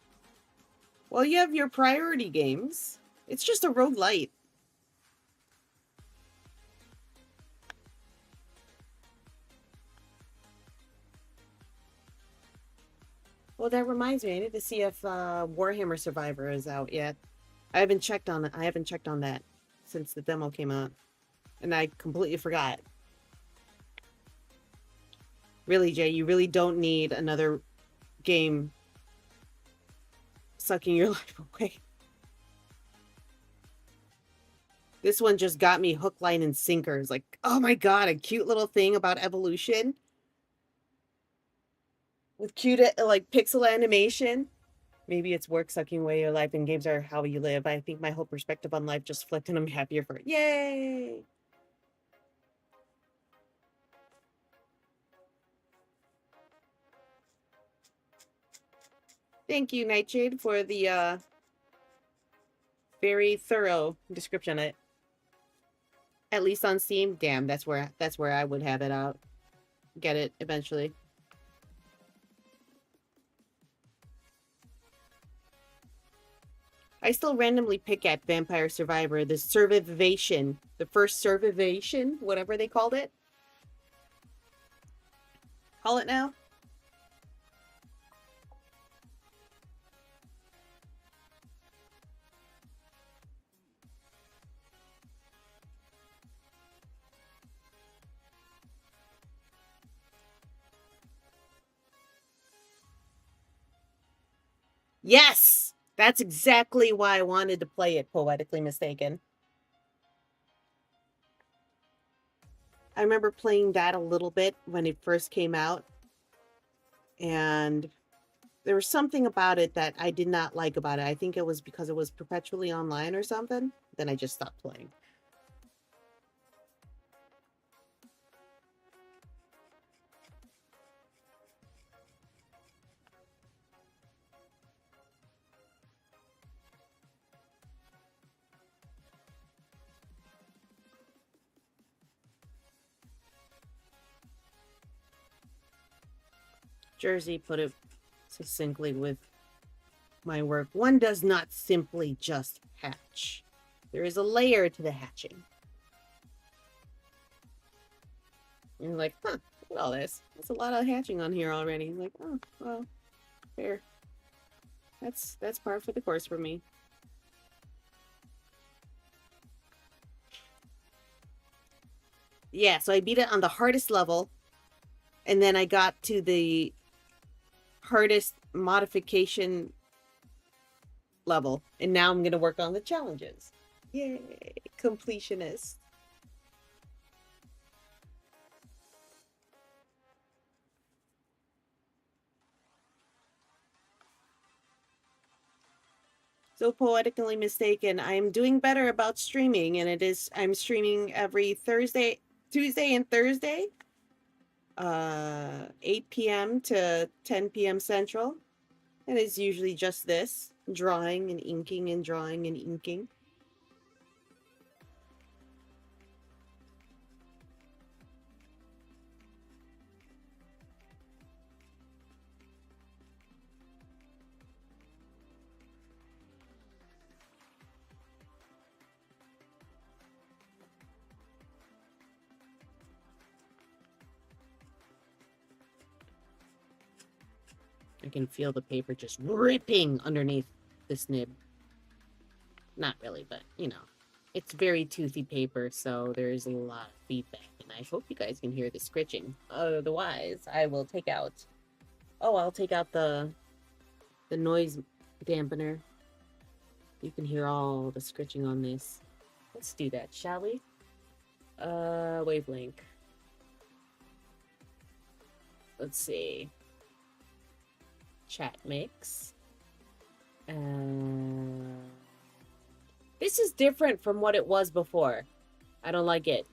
Well, you have your priority games. It's just a roguelite. Well, that reminds me, I need to see if Warhammer Survivor is out yet. I haven't checked on it. I haven't checked on that since the demo came out. And I completely forgot. Really, Jay, you really don't need another game sucking your life away. This one just got me hook, line, and sinkers. Like, oh my god, a cute little thing about evolution. With cute, like, pixel animation. Maybe it's work sucking away your life and games are how you live. I think my whole perspective on life just flipped and I'm happier for it. Yay! Thank you, Nightshade, for the very thorough description of it. At least on Steam. Damn, that's where I would have it out. Get it eventually. I still randomly pick at Vampire Survivor, the Survivation, the first Survivation, whatever they called it. Call it now? Yes! That's exactly why I wanted to play it, Poetically Mistaken. I remember playing that a little bit when it first came out. And there was something about it that I did not like about it. I think it was because it was perpetually online or something. Then I just stopped playing. Jersey put it succinctly with my work. One does not simply just hatch. There is a layer to the hatching. And you're like, huh, look at all this. That's a lot of hatching on here already. Like, oh, well, fair. That's par for the course for me. Yeah, so I beat it on the hardest level. And then I got to the hardest modification level. And now I'm going to work on the challenges. Yay, completionist. So poetically mistaken. I am doing better about streaming, and I'm streaming every Tuesday and Thursday, 8 p.m. to 10 p.m. Central. And it's usually just this, drawing and inking and drawing and inking. I can feel the paper just ripping underneath this nib. Not really, but you know. It's very toothy paper, so there's a lot of feedback, and I hope you guys can hear the scritching. Otherwise, I will take out... Oh, I'll take out the noise dampener. You can hear all the scritching on this. Let's do that, shall we? Wavelength. Let's see. Chat mix. This is different from what it was before. I don't like it.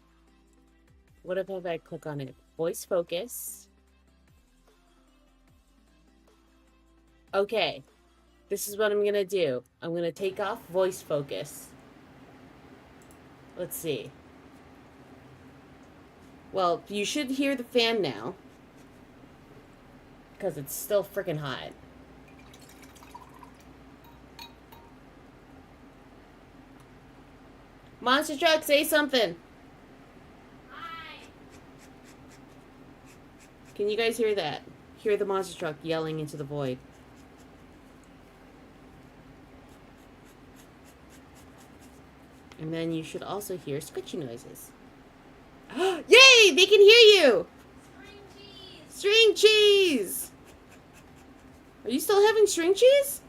What if I click on it? Voice focus. Okay. This is what I'm gonna do. I'm gonna take off voice focus. Let's see. Well, you should hear the fan now. Because it's still freaking hot. Monster Truck, say something. Hi. Can you guys hear that? Hear the monster truck yelling into the void. And then you should also hear squishy noises. Yay! They can hear you! String cheese! String cheese! Are you still having string cheese?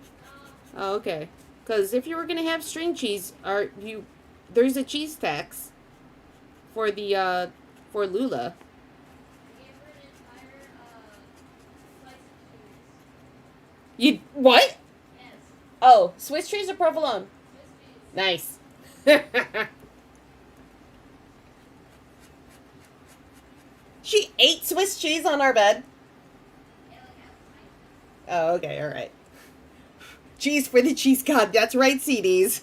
No. Oh, okay. Because if you were going to have string cheese, there's a cheese tax for the, for Lula. You, what? Yes. Oh, Swiss cheese or provolone? Swiss cheese. Nice. She ate Swiss cheese on our bed? Oh, okay, alright. Cheese for the cheese god, that's right, CDs.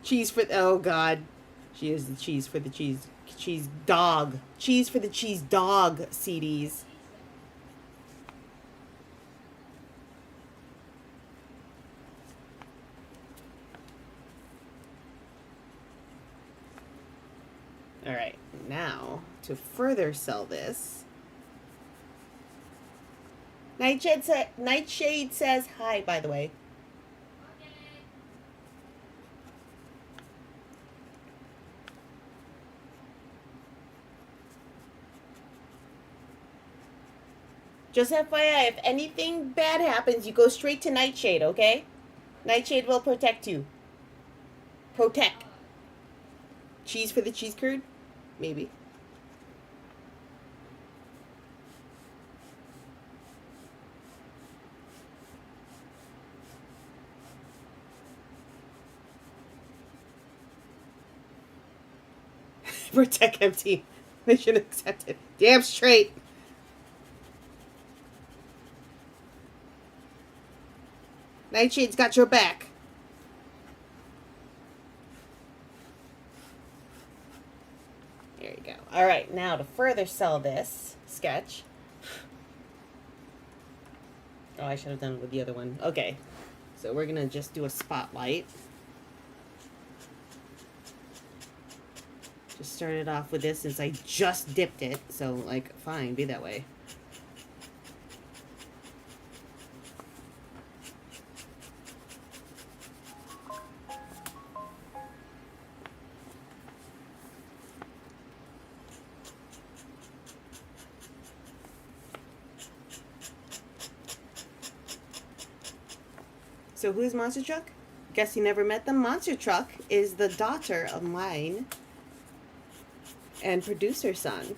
Cheese for, oh god. She is the cheese for the cheese dog. Cheese for the cheese dog, CDs. Alright, now, to further sell this... Nightshade says hi, by the way. Okay. Just FYI, if anything bad happens, you go straight to Nightshade, okay? Nightshade will protect you. Protect. Cheese for the cheese curd? Maybe. Protect empty. Mission accepted. Damn straight. Nightshade's got your back. There you go. Alright, now to further sell this sketch. Oh, I should have done it with the other one. Okay. So we're gonna just do a spotlight. Just started off with this since I just dipped it. So, like, fine, be that way. So who's Monster Truck? Guess you never met them. Monster Truck is the daughter of mine and producer son.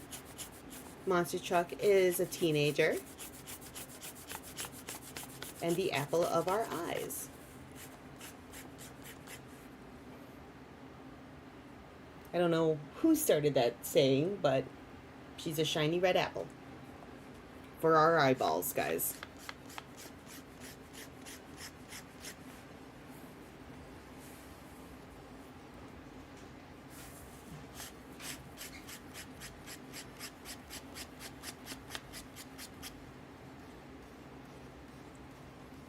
Monster Truck is a teenager and the apple of our eyes. I don't know who started that saying, but she's a shiny red apple for our eyeballs, guys.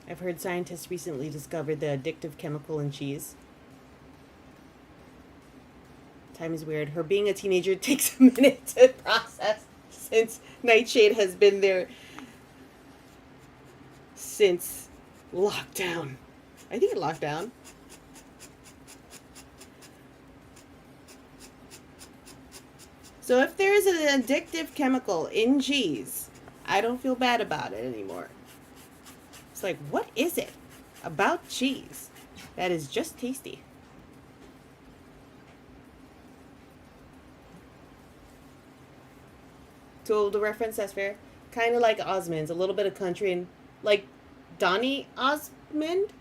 I've heard scientists recently discovered the addictive chemical in cheese. Time is weird. Her being a teenager takes a minute to process since Nightshade has been there since lockdown. I think lockdown. So if there is an addictive chemical in cheese, I don't feel bad about it anymore. It's like, what is it about cheese that is just tasty? Too old to reference, that's fair. Kind of like Osmond's, a little bit of country and like Donny Osmond.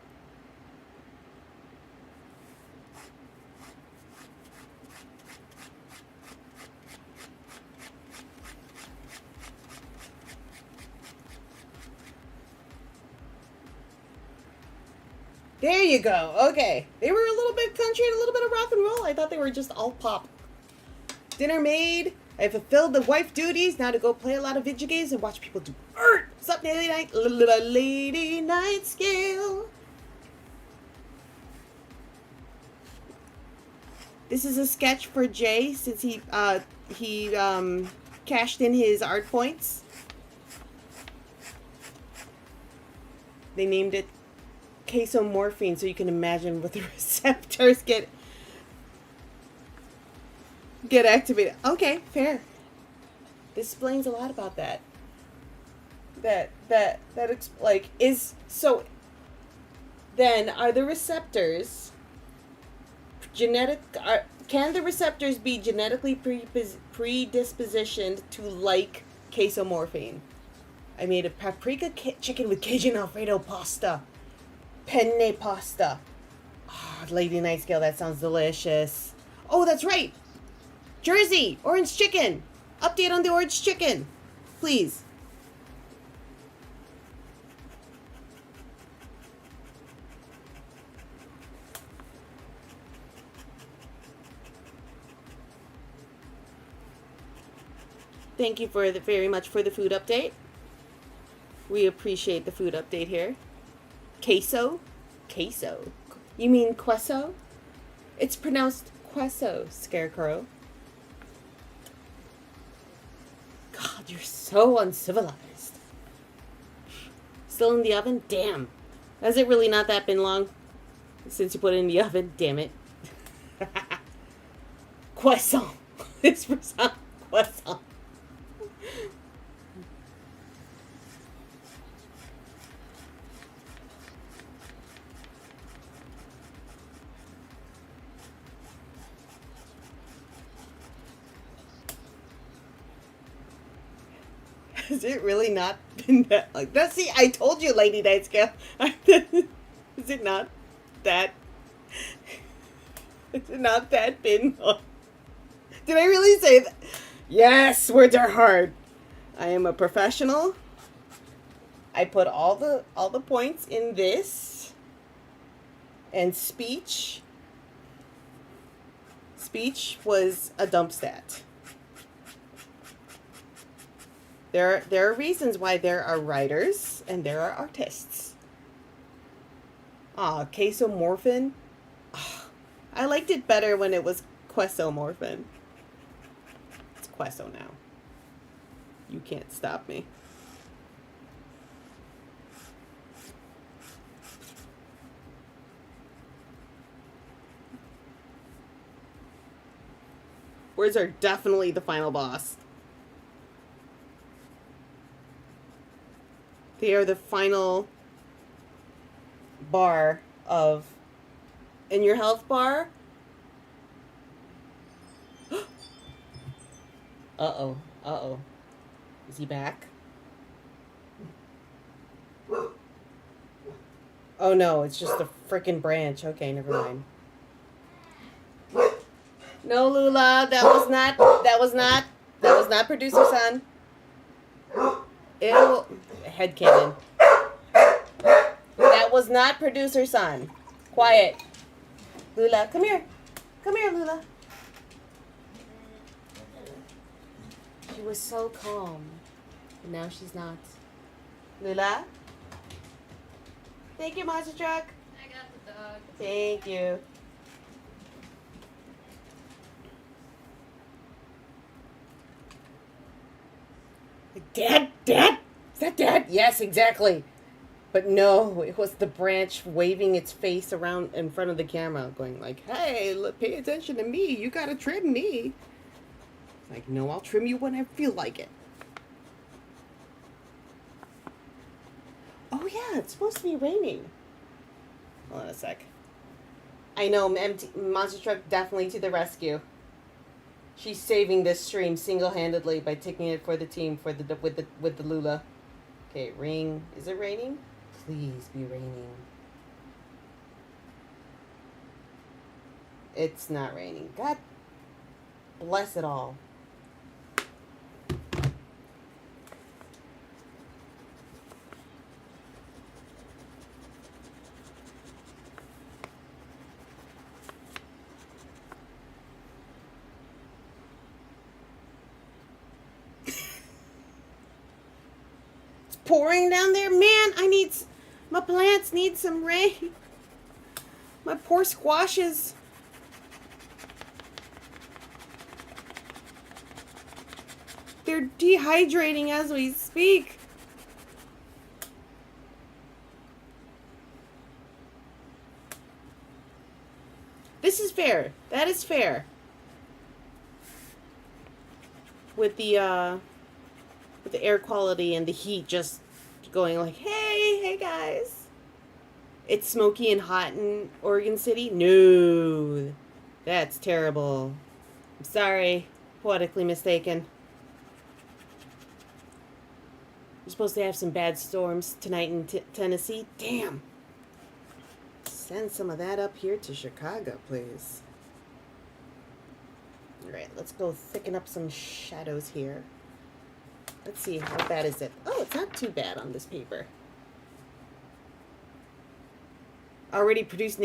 There you go. Okay. They were a little bit country and a little bit of rock and roll. I thought they were just all pop. Dinner made. I fulfilled the wife duties. Now to go play a lot of video games and watch people do art. What's up, Lady Night? Lady Night Scale. This is a sketch for Jay since he cashed in his art points. They named it Casomorphine, so you can imagine what the receptors get activated. Okay, fair. This explains a lot about that. Like is so. Then are the receptors genetic? Can the receptors be genetically predispositioned to like casomorphine? I made a paprika chicken with Cajun Alfredo pasta. Penne pasta. Oh, Lady Nightingale, that sounds delicious. Oh, that's right. Jersey, orange chicken. Update on the orange chicken, please. Thank you very much for the food update. We appreciate the food update here. Queso? Queso. You mean queso? It's pronounced queso, Scarecrow. God, you're so uncivilized. Still in the oven? Damn. Has it really not that been long since you put it in the oven? Damn it. Croissant. It's croissant. Croissant. Has it really not been that like that? See, I told you, Lady Nightscale. Is it not that? Is it not that been long? Did I really say that? Yes, words are hard. I am a professional. I put all the points in this. And speech. Speech was a dump stat. There are reasons why there are writers and there are artists. Casomorphin. I liked it better when it was Quesomorphin. It's Queso now. You can't stop me. Words are definitely the final boss. They are the final bar of... In your health bar? Uh-oh. Uh-oh. Is he back? Oh no, it's just a freaking branch. Okay, never mind. No, Lula, that was not producer son. Ew. Headcanon. That was not producer son. Quiet. Lula, come here. Come here, Lula. She was so calm. And now she's not. Lula? Thank you, Monster Truck. I got the dog. Thank you. Dad? Dad? Is that Dad? Yes, exactly. But no, it was the branch waving its face around in front of the camera, going like, hey, look, pay attention to me. You gotta trim me. Like, no, I'll trim you when I feel like it. Oh, yeah, it's supposed to be raining. Hold on a sec. I know, Monster Truck definitely to the rescue. She's saving this stream single-handedly by taking it for the team for the with the Lula. Okay, ring. Is it raining? Please be raining. It's not raining. God bless it all. Pouring down there, man. My plants need some rain. My poor squashes. They're dehydrating as we speak. This is fair. That is fair. With the air quality and the heat just going like, hey guys. It's smoky and hot in Oregon City? No. That's terrible. I'm sorry. Poetically mistaken. We're supposed to have some bad storms tonight in Tennessee. Damn. Send some of that up here to Chicago, please. Alright, let's go thicken up some shadows here. Let's see, how bad is it? Oh, it's not too bad on this paper. Already produced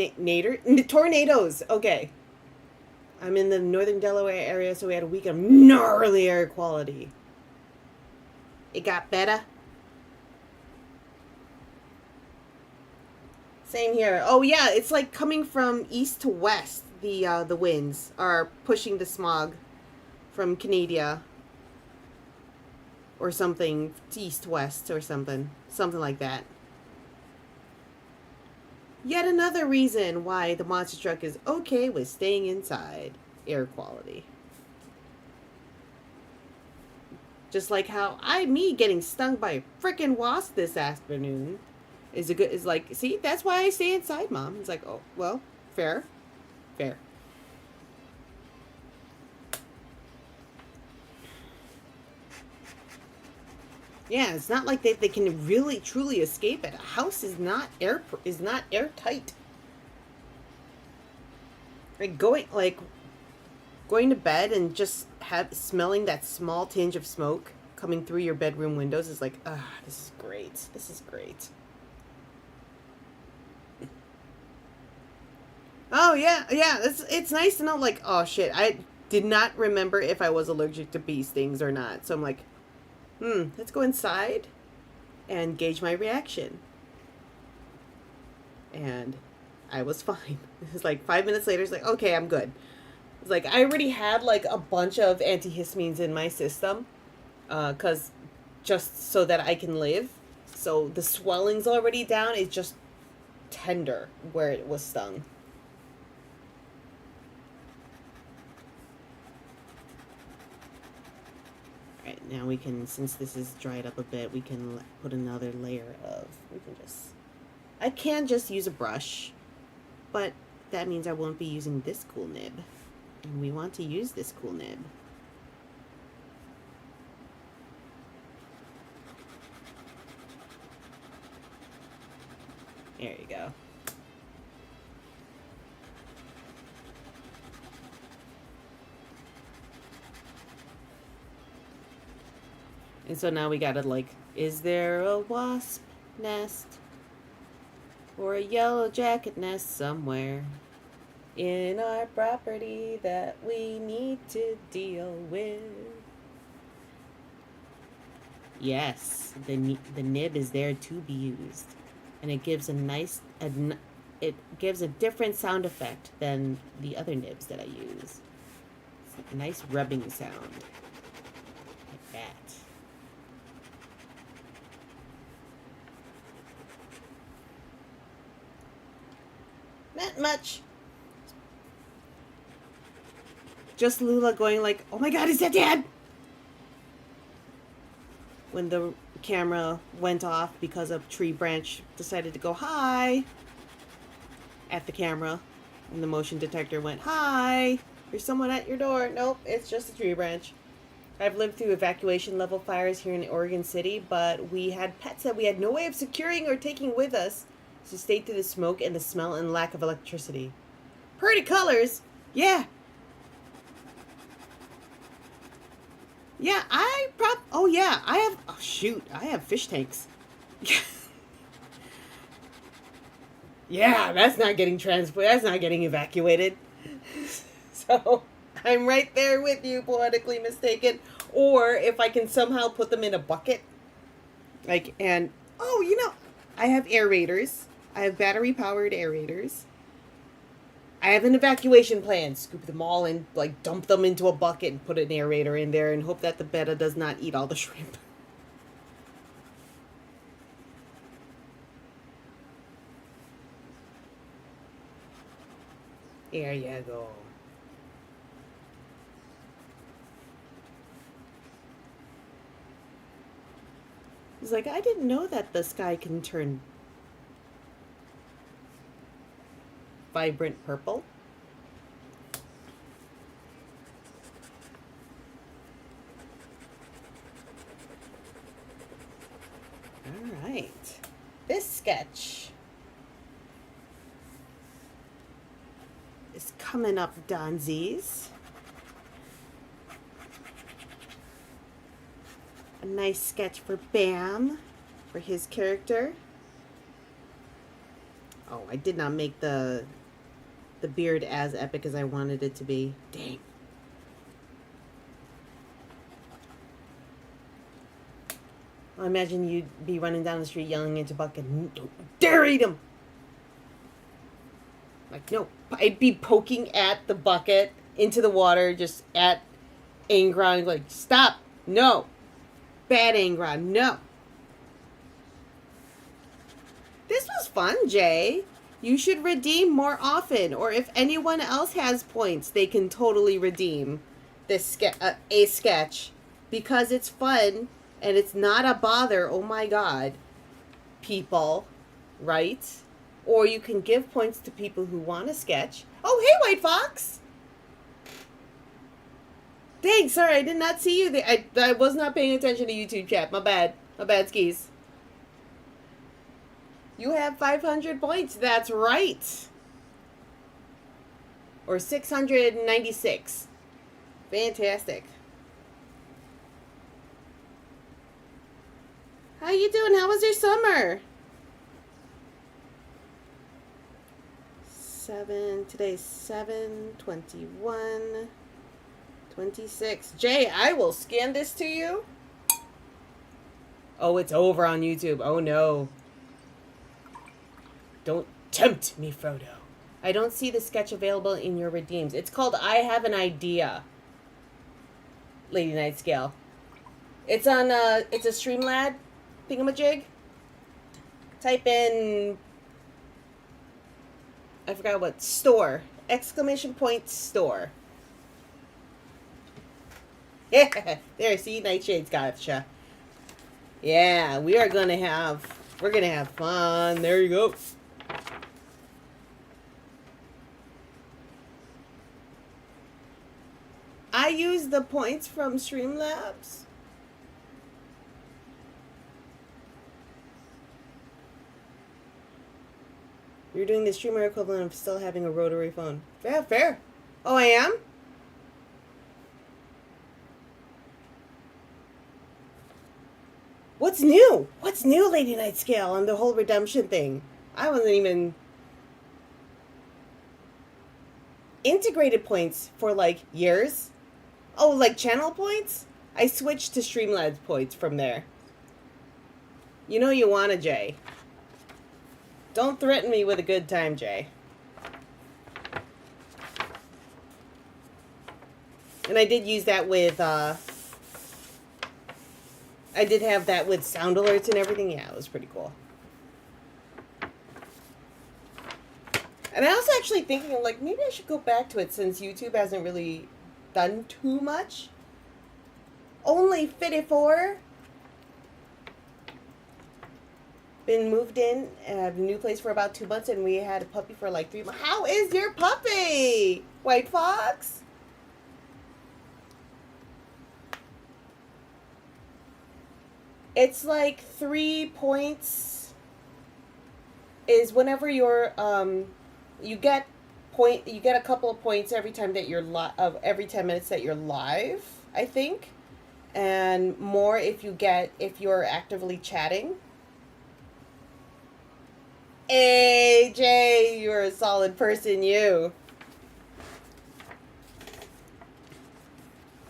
tornadoes. Okay. I'm in the northern Delaware area, so we had a week of gnarly air quality. It got better. Same here. Oh yeah, it's like coming from east to west. The winds are pushing the smog from Canada or something, east west or something like that. Yet another reason why the monster truck is okay with staying inside. Air quality. Just like how me getting stung by a frickin' wasp this afternoon is like, see, that's why I stay inside, Mom. It's like, oh, well, fair. Yeah, it's not like they can really truly escape it. A house is not airtight. Like going to bed and just smelling that small tinge of smoke coming through your bedroom windows is like, this is great. This is great. Oh yeah. It's nice to know, like, oh shit, I did not remember if I was allergic to bee stings or not. So I'm like, let's go inside and gauge my reaction. And I was fine. It was like 5 minutes later, it's like, okay, I'm good. It's like, I already had like a bunch of antihistamines in my system, cause just so that I can live. So the swelling's already down. It's just tender where it was stung. Alright, now we can, since this is dried up a bit, we can put another layer of, we can just I can just use a brush, but that means I won't be using this cool nib. And we want to use this cool nib. There you go. And so now we gotta, like, is there a wasp nest or a yellow jacket nest somewhere in our property that we need to deal with? Yes, the nib is there to be used, and it gives it gives a different sound effect than the other nibs that I use. It's a nice rubbing sound, like that. Not much. Just Lula going like, "Oh my God, is that Dad?" When the camera went off because a tree branch decided to go hi at the camera, and the motion detector went, "Hi, there's someone at your door." Nope, it's just a tree branch. I've lived through evacuation level fires here in Oregon City, but we had pets that we had no way of securing or taking with us to stay through the smoke and the smell and lack of electricity. Pretty colors, yeah. Yeah, oh yeah, I have fish tanks. Yeah, that's not getting evacuated. So, I'm right there with you, poetically mistaken. Or if I can somehow put them in a bucket. Like, and, oh, I have aerators. I have battery-powered aerators. I have an evacuation plan. Scoop them all and, like, dump them into a bucket and put an aerator in there and hope that the betta does not eat all the shrimp. There you go. He's like, I didn't know that the sky can turn vibrant purple. All right. This sketch is coming up Donzies. A nice sketch for Bam, for his character. Oh, I did not make the beard as epic as I wanted it to be. Dang. I imagine you'd be running down the street yelling into Buck and don't dare eat him. Like, no, I'd be poking at the bucket into the water, just at Angron, like, stop, no. Bad Angron, no. This was fun, Jay. You should redeem more often, or if anyone else has points, they can totally redeem this a sketch, because it's fun and it's not a bother. Oh my God, people, right? Or you can give points to people who want a sketch. Oh, hey, White Fox. Dang, sorry, I did not see you there. I was not paying attention to YouTube chat. My bad. My bad skis. You have 500 points. That's right. Or 696. Fantastic. How you doing? How was your summer? Today's 7/21. 26. Jay, I will scan this to you. Oh, it's over on YouTube. Oh no. Don't tempt me, Frodo. I don't see the sketch available in your redeems. It's called I Have an Idea. Lady Nightscale. It's on it's a Streamlad thingamajig. Type in, I forgot what, store. Exclamation point store. Yeah, there, see, Nightshade's gotcha. Yeah, we are going to have We're gonna have fun. There you go. I use the points from Streamlabs. You're doing the streamer equivalent of still having a rotary phone. Yeah, fair. Oh, I am? What's new? What's new, Lady Night Scale, on the whole redemption thing? I wasn't even... Integrated points for, like, years? Oh, like channel points? I switched to Streamlabs points from there. You know you wanna, Jay. Don't threaten me with a good time, Jay. And I did use that with, I did have that with sound alerts and everything. Yeah, it was pretty cool. And I was actually thinking, like, maybe I should go back to it since YouTube hasn't really done too much. Only 54. Been moved in at a new place for about 2 months, and we had a puppy for like 3 months. How is your puppy, White Fox? It's like 3 points is whenever you're you get a couple of points every time that you're every 10 minutes that you're live, I think, and more if you're actively chatting. AJ, you're a solid person, you.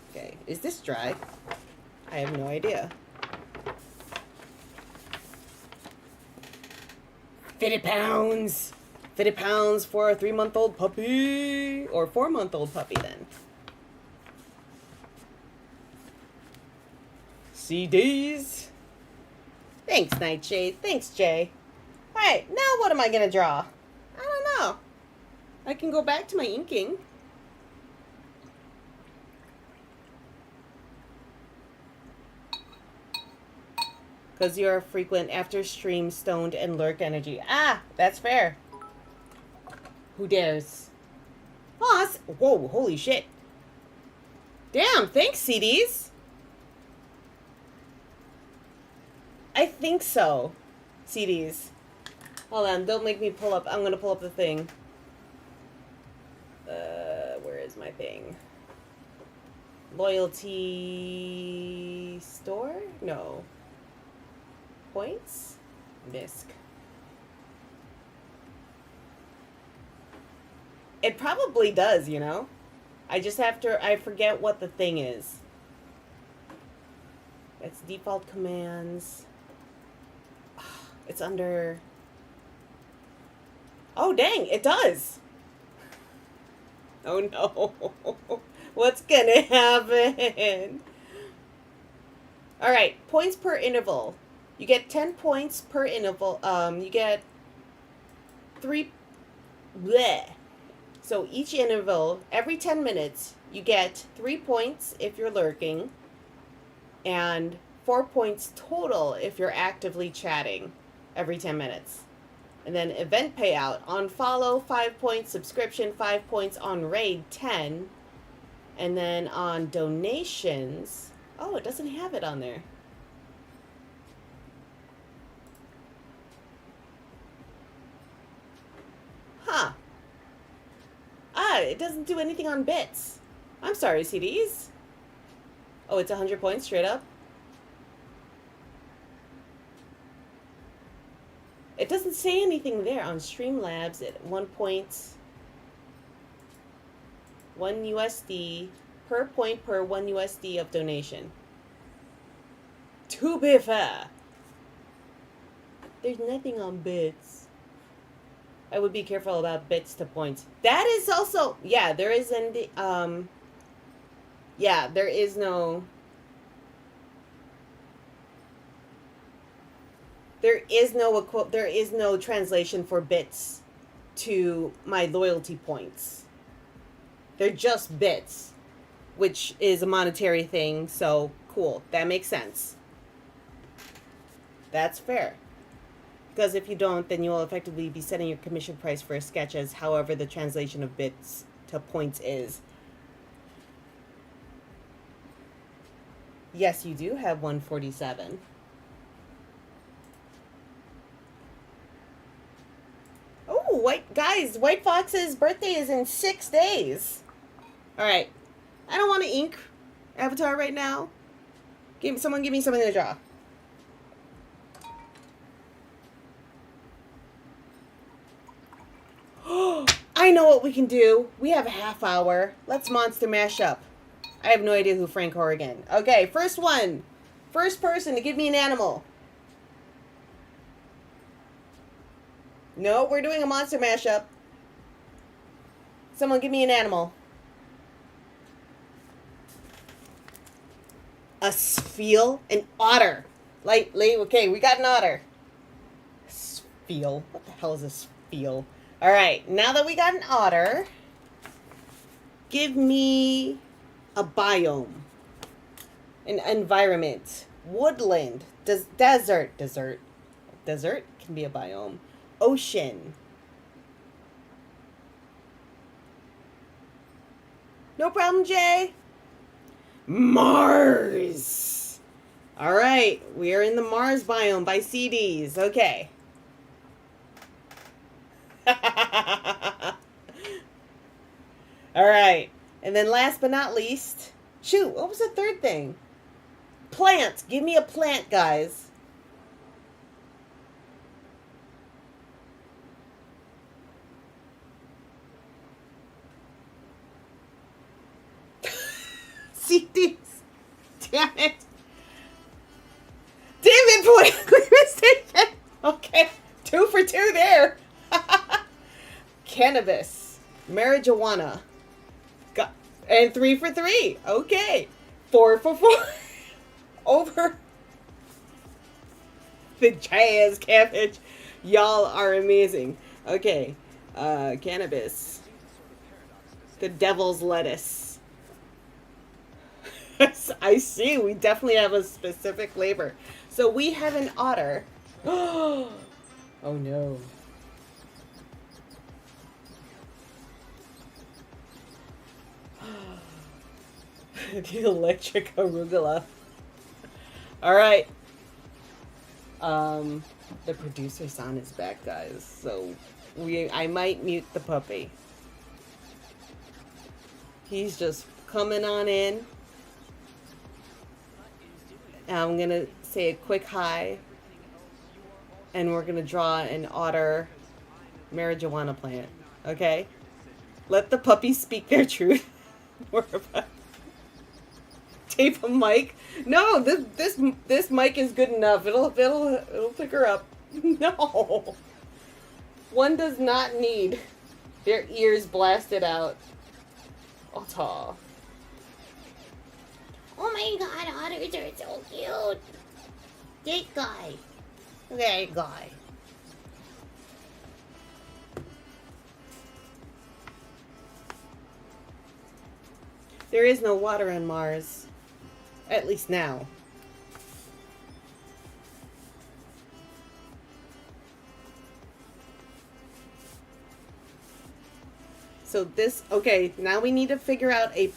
Okay, is this dry? I have no idea. 50 pounds! 50 pounds for a 3-month-old puppy! Or 4-month-old puppy, then. CDs! Thanks, Nightshade. Thanks, Jay. Alright, now what am I gonna draw? I don't know. I can go back to my inking. Because you're a frequent after stream stoned and lurk energy. Ah, that's fair. Who dares? Oh, whoa, holy shit. Damn, thanks, CDs. I think so. CDs. Hold on, don't make me pull up. I'm gonna pull up the thing. Where is my thing? Loyalty store? No. Points? Misc. It probably does, you know? I forget what the thing is. It's default commands. It's under... Oh, dang, it does. Oh, no. What's gonna happen? All right, points per interval. You get 10 points per interval. You get 3... Bleh. So each interval, every 10 minutes, you get 3 points if you're lurking, and 4 points total if you're actively chatting every 10 minutes. And then event payout, on follow, 5 points, subscription, 5 points, on raid, 10. And then on donations, oh, it doesn't have it on there. Huh. Ah, it doesn't do anything on bits. I'm sorry, CDs. Oh, it's 100 points straight up? It doesn't say anything there on Streamlabs at 1 point, 1 USD per point per 1 USD of donation. To be fair, there's nothing on bits. I would be careful about bits to points. That is also, yeah, there isn't, yeah, there is no... There is no translation for bits to my loyalty points. They're just bits, which is a monetary thing, so cool. That makes sense. That's fair. Because if you don't, then you will effectively be setting your commission price for a sketch as however the translation of bits to points is. Yes, you do have 147. Oh, White Fox's birthday is in 6 days. All right. I don't want to ink Avatar right now. Someone give me something to draw. I know what we can do. We have a half hour. Let's monster mash up. I have no idea who Frank Horrigan. Okay, first one. First person to give me an animal. No, we're doing a monster mashup. Someone give me an animal. A spheal? An otter. Okay, we got an otter. Spheal. What the hell is a spheal? Alright, now that we got an otter, give me a biome. An environment. Woodland. Desert. Desert can be a biome. Ocean. No problem, Jay. Mars. All right, we are in the Mars biome by CDs. Okay. All right, and then last but not least, shoot, what was the third thing? Plants. Give me a plant, guys. CDs. Damn it. Damn it, politically mistaken. Okay. 2 for 2 there. Cannabis. Marijuana. And 3 for 3. Okay. 4 for 4. Over. The jazz cabbage. Y'all are amazing. Okay. Cannabis. The devil's lettuce. I see. We definitely have a specific flavor. So we have an otter. Oh no. The electric arugula. All right. The producer son is back, guys. So I might mute the puppy. He's just coming on in. I'm going to say a quick hi. And we're going to draw an otter marijuana plant. Okay? Let the puppies speak their truth. Tape a mic. No, this mic is good enough. It'll pick her up. No. One does not need their ears blasted out. Oh, oh my god, otters are so cute. That guy. That guy. There is no water on Mars. At least now. So this, okay, now we need to figure out a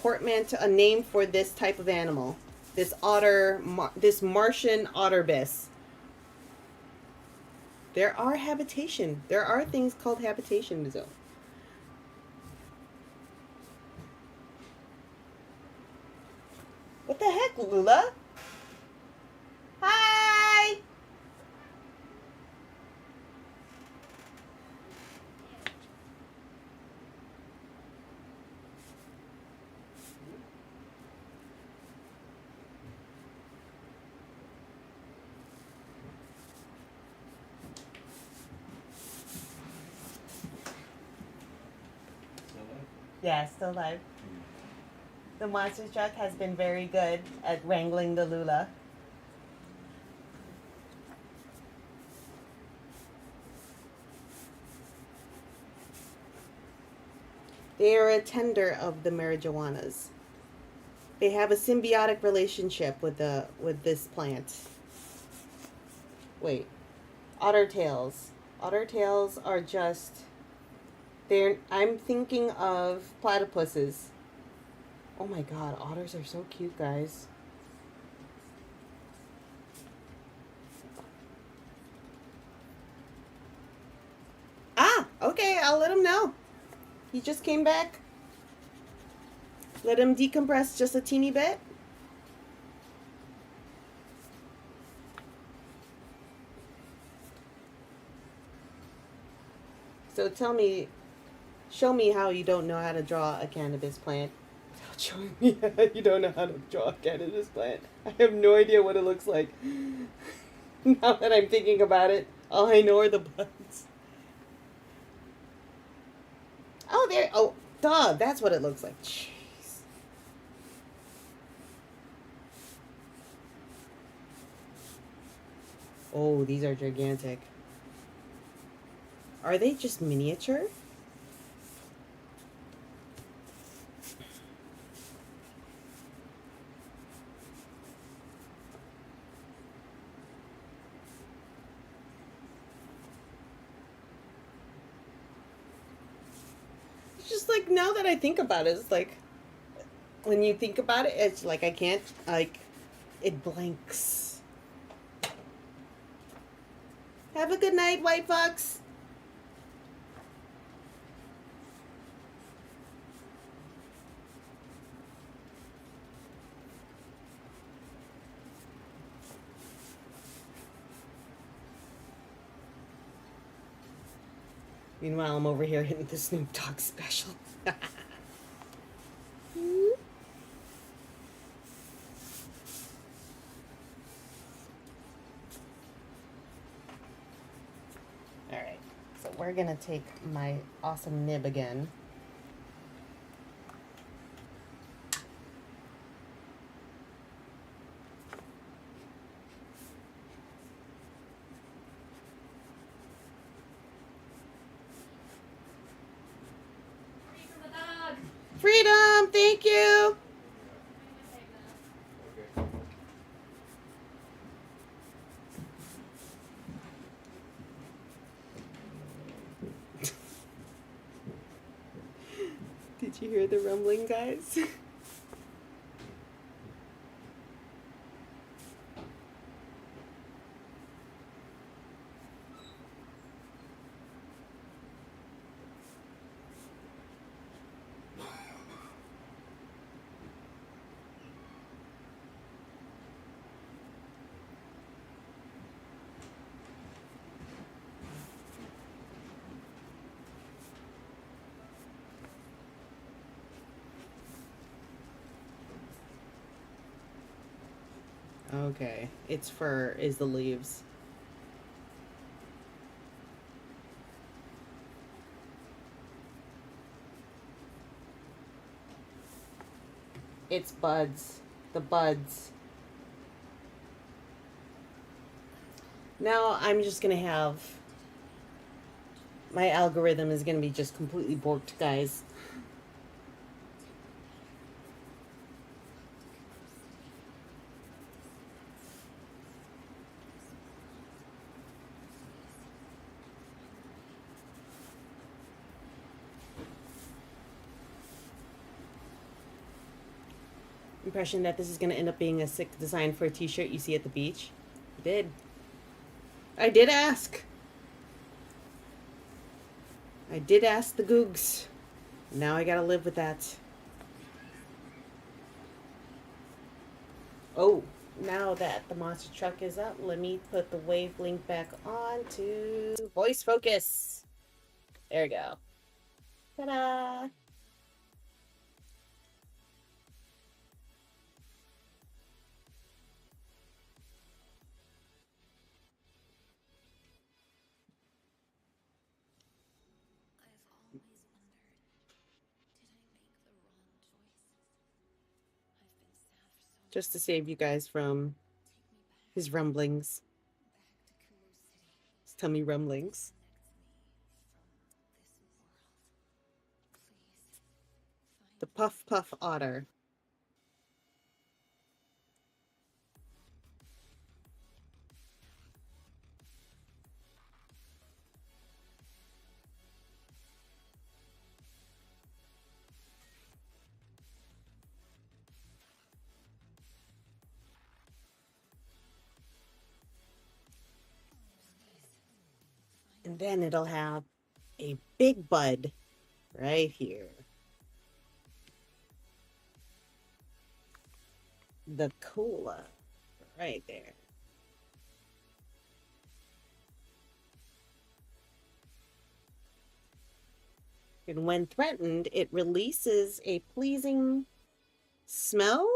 a name for this type of animal. This otter, this Martian otterbus. There are things called habitation zone. What the heck, Lula? Hi! Yeah, still alive. The monster truck has been very good at wrangling the Lula. They are a tender of the marijuanas. They have a symbiotic relationship with this plant. Wait. Otter tails. Otter tails are just I'm thinking of platypuses. Oh my god, otters are so cute, guys. Ah, okay, I'll let him know. He just came back. Let him decompress just a teeny bit. So tell me, show me how you don't know how to draw a cannabis plant without showing me how you don't know how to draw a cannabis plant. I have no idea what it looks like. Now that I'm thinking about it, all I know are the buds. Oh, there. Oh, duh. That's what it looks like. Jeez. Oh, these are gigantic. Are they just miniature? It's just like, now that I think about it, it's like, when you think about it, it's like I can't, like, it blanks. Have a good night, White Fox. Meanwhile, I'm over here hitting the Snoop Dogg special. Alright, so we're gonna take my awesome nib again. Freedom! Thank you! Did you hear the rumbling, guys? Okay, its fur is the leaves. It's buds. The buds. Now I'm just gonna have... My algorithm is gonna be just completely borked, guys. Impression that this is gonna end up being a sick design for a t-shirt you see at the beach. I did. I did ask. I did ask the Googs. Now I gotta live with that. Oh, now that the monster truck is up, let me put the wave link back on to voice focus. There we go. Ta-da! Just to save you guys from his rumblings. His tummy rumblings. The Puff Puff Otter. And then it'll have a big bud right here. The cola right there. And when threatened, it releases a pleasing smell.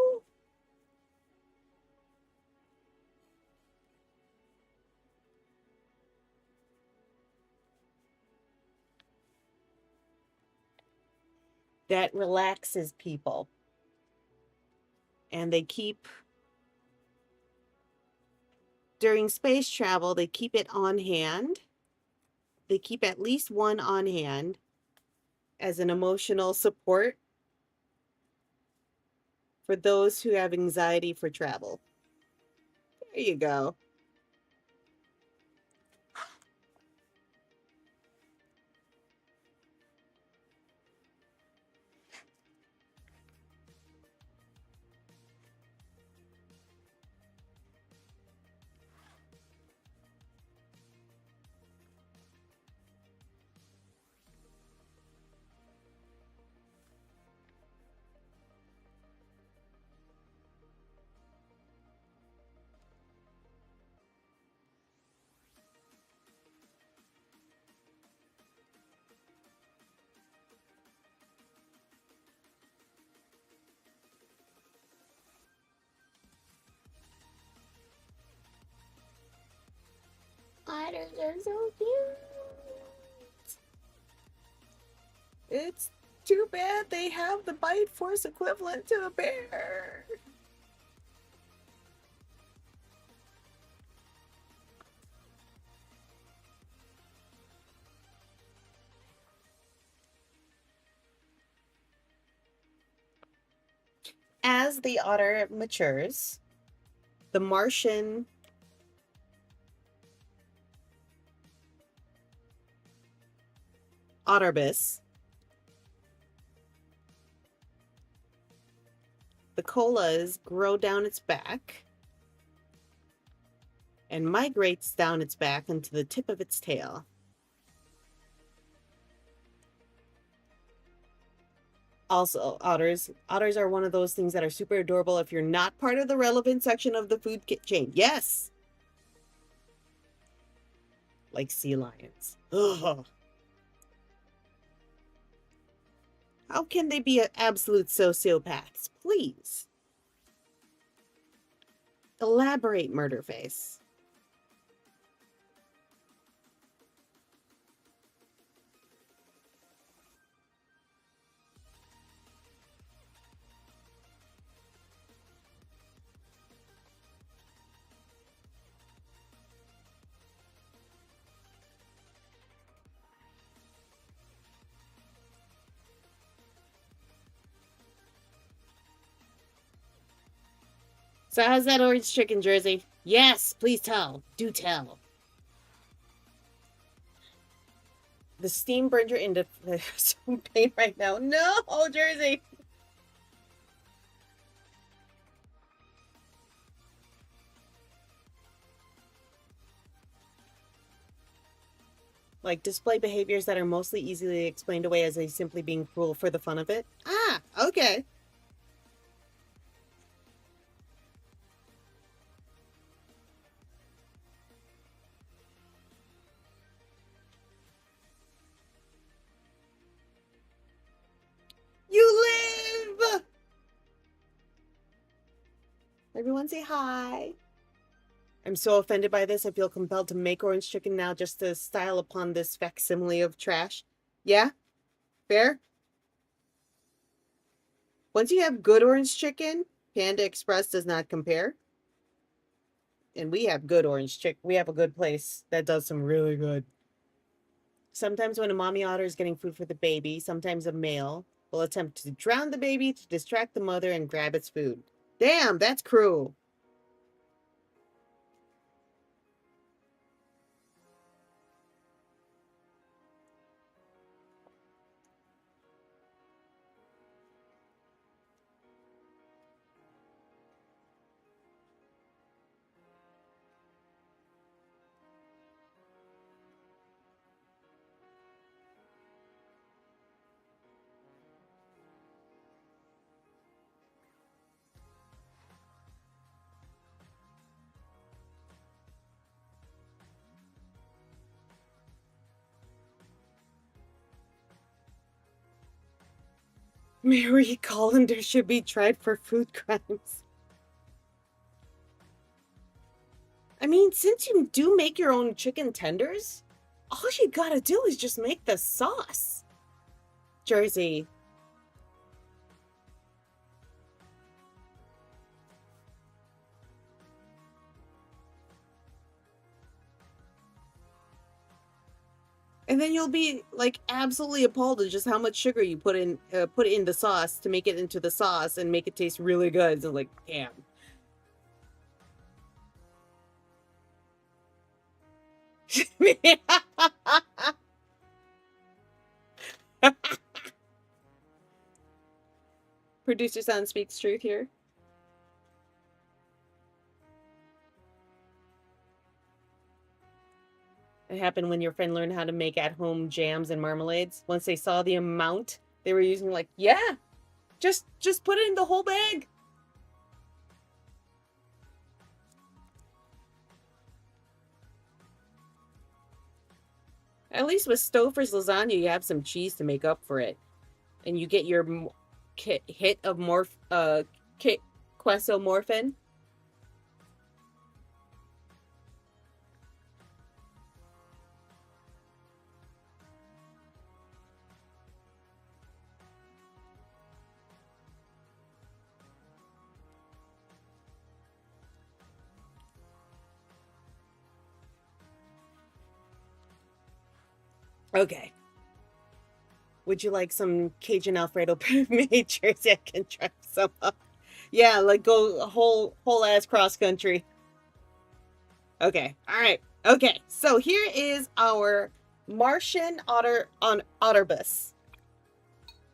That relaxes people. And they keep, during space travel, they keep it on hand. They keep at least one on hand as an emotional support for those who have anxiety for travel. There you go. Otters are so cute. It's too bad they have the bite force equivalent to a bear. As the otter matures, the Martian otterbus, the colas grow down its back and migrates down its back into the tip of its tail. Also, otters are one of those things that are super adorable if you're not part of the relevant section of the food chain. Yes. Like sea lions. Ugh. How can they be absolute sociopaths? Please. Elaborate, Murderface. So how's that orange chicken, Jersey? Yes, please tell. Do tell. The steam burns your into some pain right now. No, Jersey. Like display behaviors that are mostly easily explained away as a simply being cruel for the fun of it. Ah, okay. You live! Everyone say hi. I'm so offended by this, I feel compelled to make orange chicken now just to style upon this facsimile of trash. Yeah? Fair? Once you have good orange chicken, Panda Express does not compare. And we have good orange chicken. We have a good place that does some really good. Sometimes when a mommy otter is getting food for the baby, sometimes a male will attempt to drown the baby to distract the mother and grab its food. Damn, that's cruel. Mary Collender should be tried for food crimes. I mean, since you do make your own chicken tenders, all you gotta do is just make the sauce. Jersey. And then you'll be like absolutely appalled at just how much sugar you put in the sauce to make it into the sauce and make it taste really good. So like, damn. Producer son speaks truth here. It happened when your friend learned how to make at-home jams and marmalades. Once they saw the amount they were using, like, yeah, just put it in the whole bag. At least with Stouffer's lasagna, you have some cheese to make up for it, and you get your hit of quesomorphin. Okay. Would you like some Cajun Alfredo made Jersey? I can try some up. Yeah, like go a whole ass cross country. Okay. All right. Okay. So here is our Martian otterbus.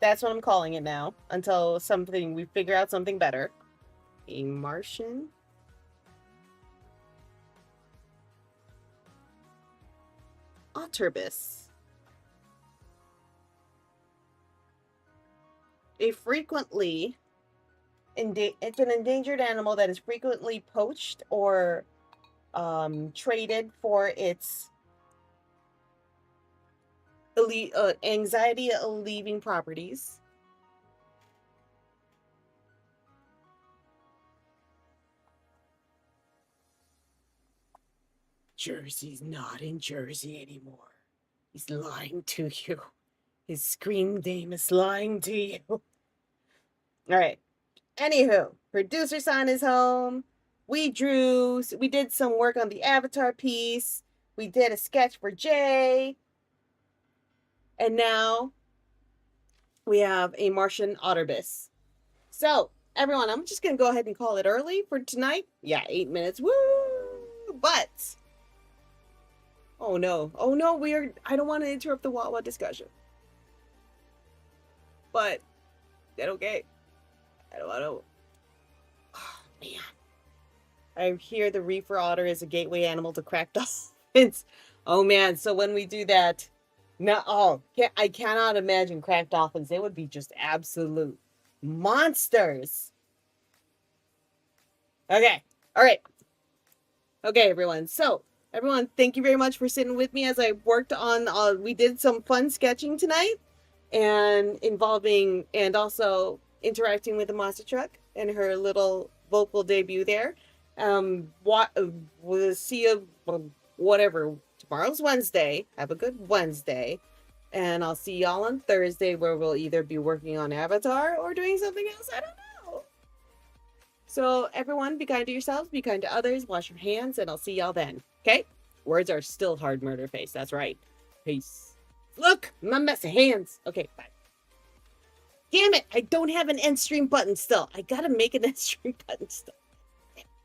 That's what I'm calling it now until we figure out something better. A Martian otterbus. It's an endangered animal that is frequently poached or traded for its anxiety relieving properties. Jersey's not in Jersey anymore. He's lying to you. His scream name is lying to you. All right. Anywho, producer son is home. We did some work on the Avatar piece. We did a sketch for Jay. And now we have a Martian otterbus. So, everyone, I'm just going to go ahead and call it early for tonight. Yeah, 8 minutes. Woo! But, oh no, I don't want to interrupt the Wawa discussion. But, that okay? I don't want to. Oh, man. I hear the reefer otter is a gateway animal to crack dolphins. Oh man, so when we do that, I cannot imagine cracked dolphins. They would be just absolute monsters. Okay, all right. Okay, everyone. So, everyone, thank you very much for sitting with me as I worked on. We did some fun sketching tonight, and also interacting with the monster truck and her little vocal debut there. We'll see you whatever. Tomorrow's Wednesday. Have a good Wednesday. And I'll see y'all on Thursday where we'll either be working on Avatar or doing something else. I don't know. So everyone, be kind to yourselves, be kind to others, wash your hands, and I'll see y'all then. Okay? Words are still hard, murder face. That's right. Peace. Look, my mess of hands. Okay, bye. Damn it, I don't have an end stream button still. I gotta make an end stream button still.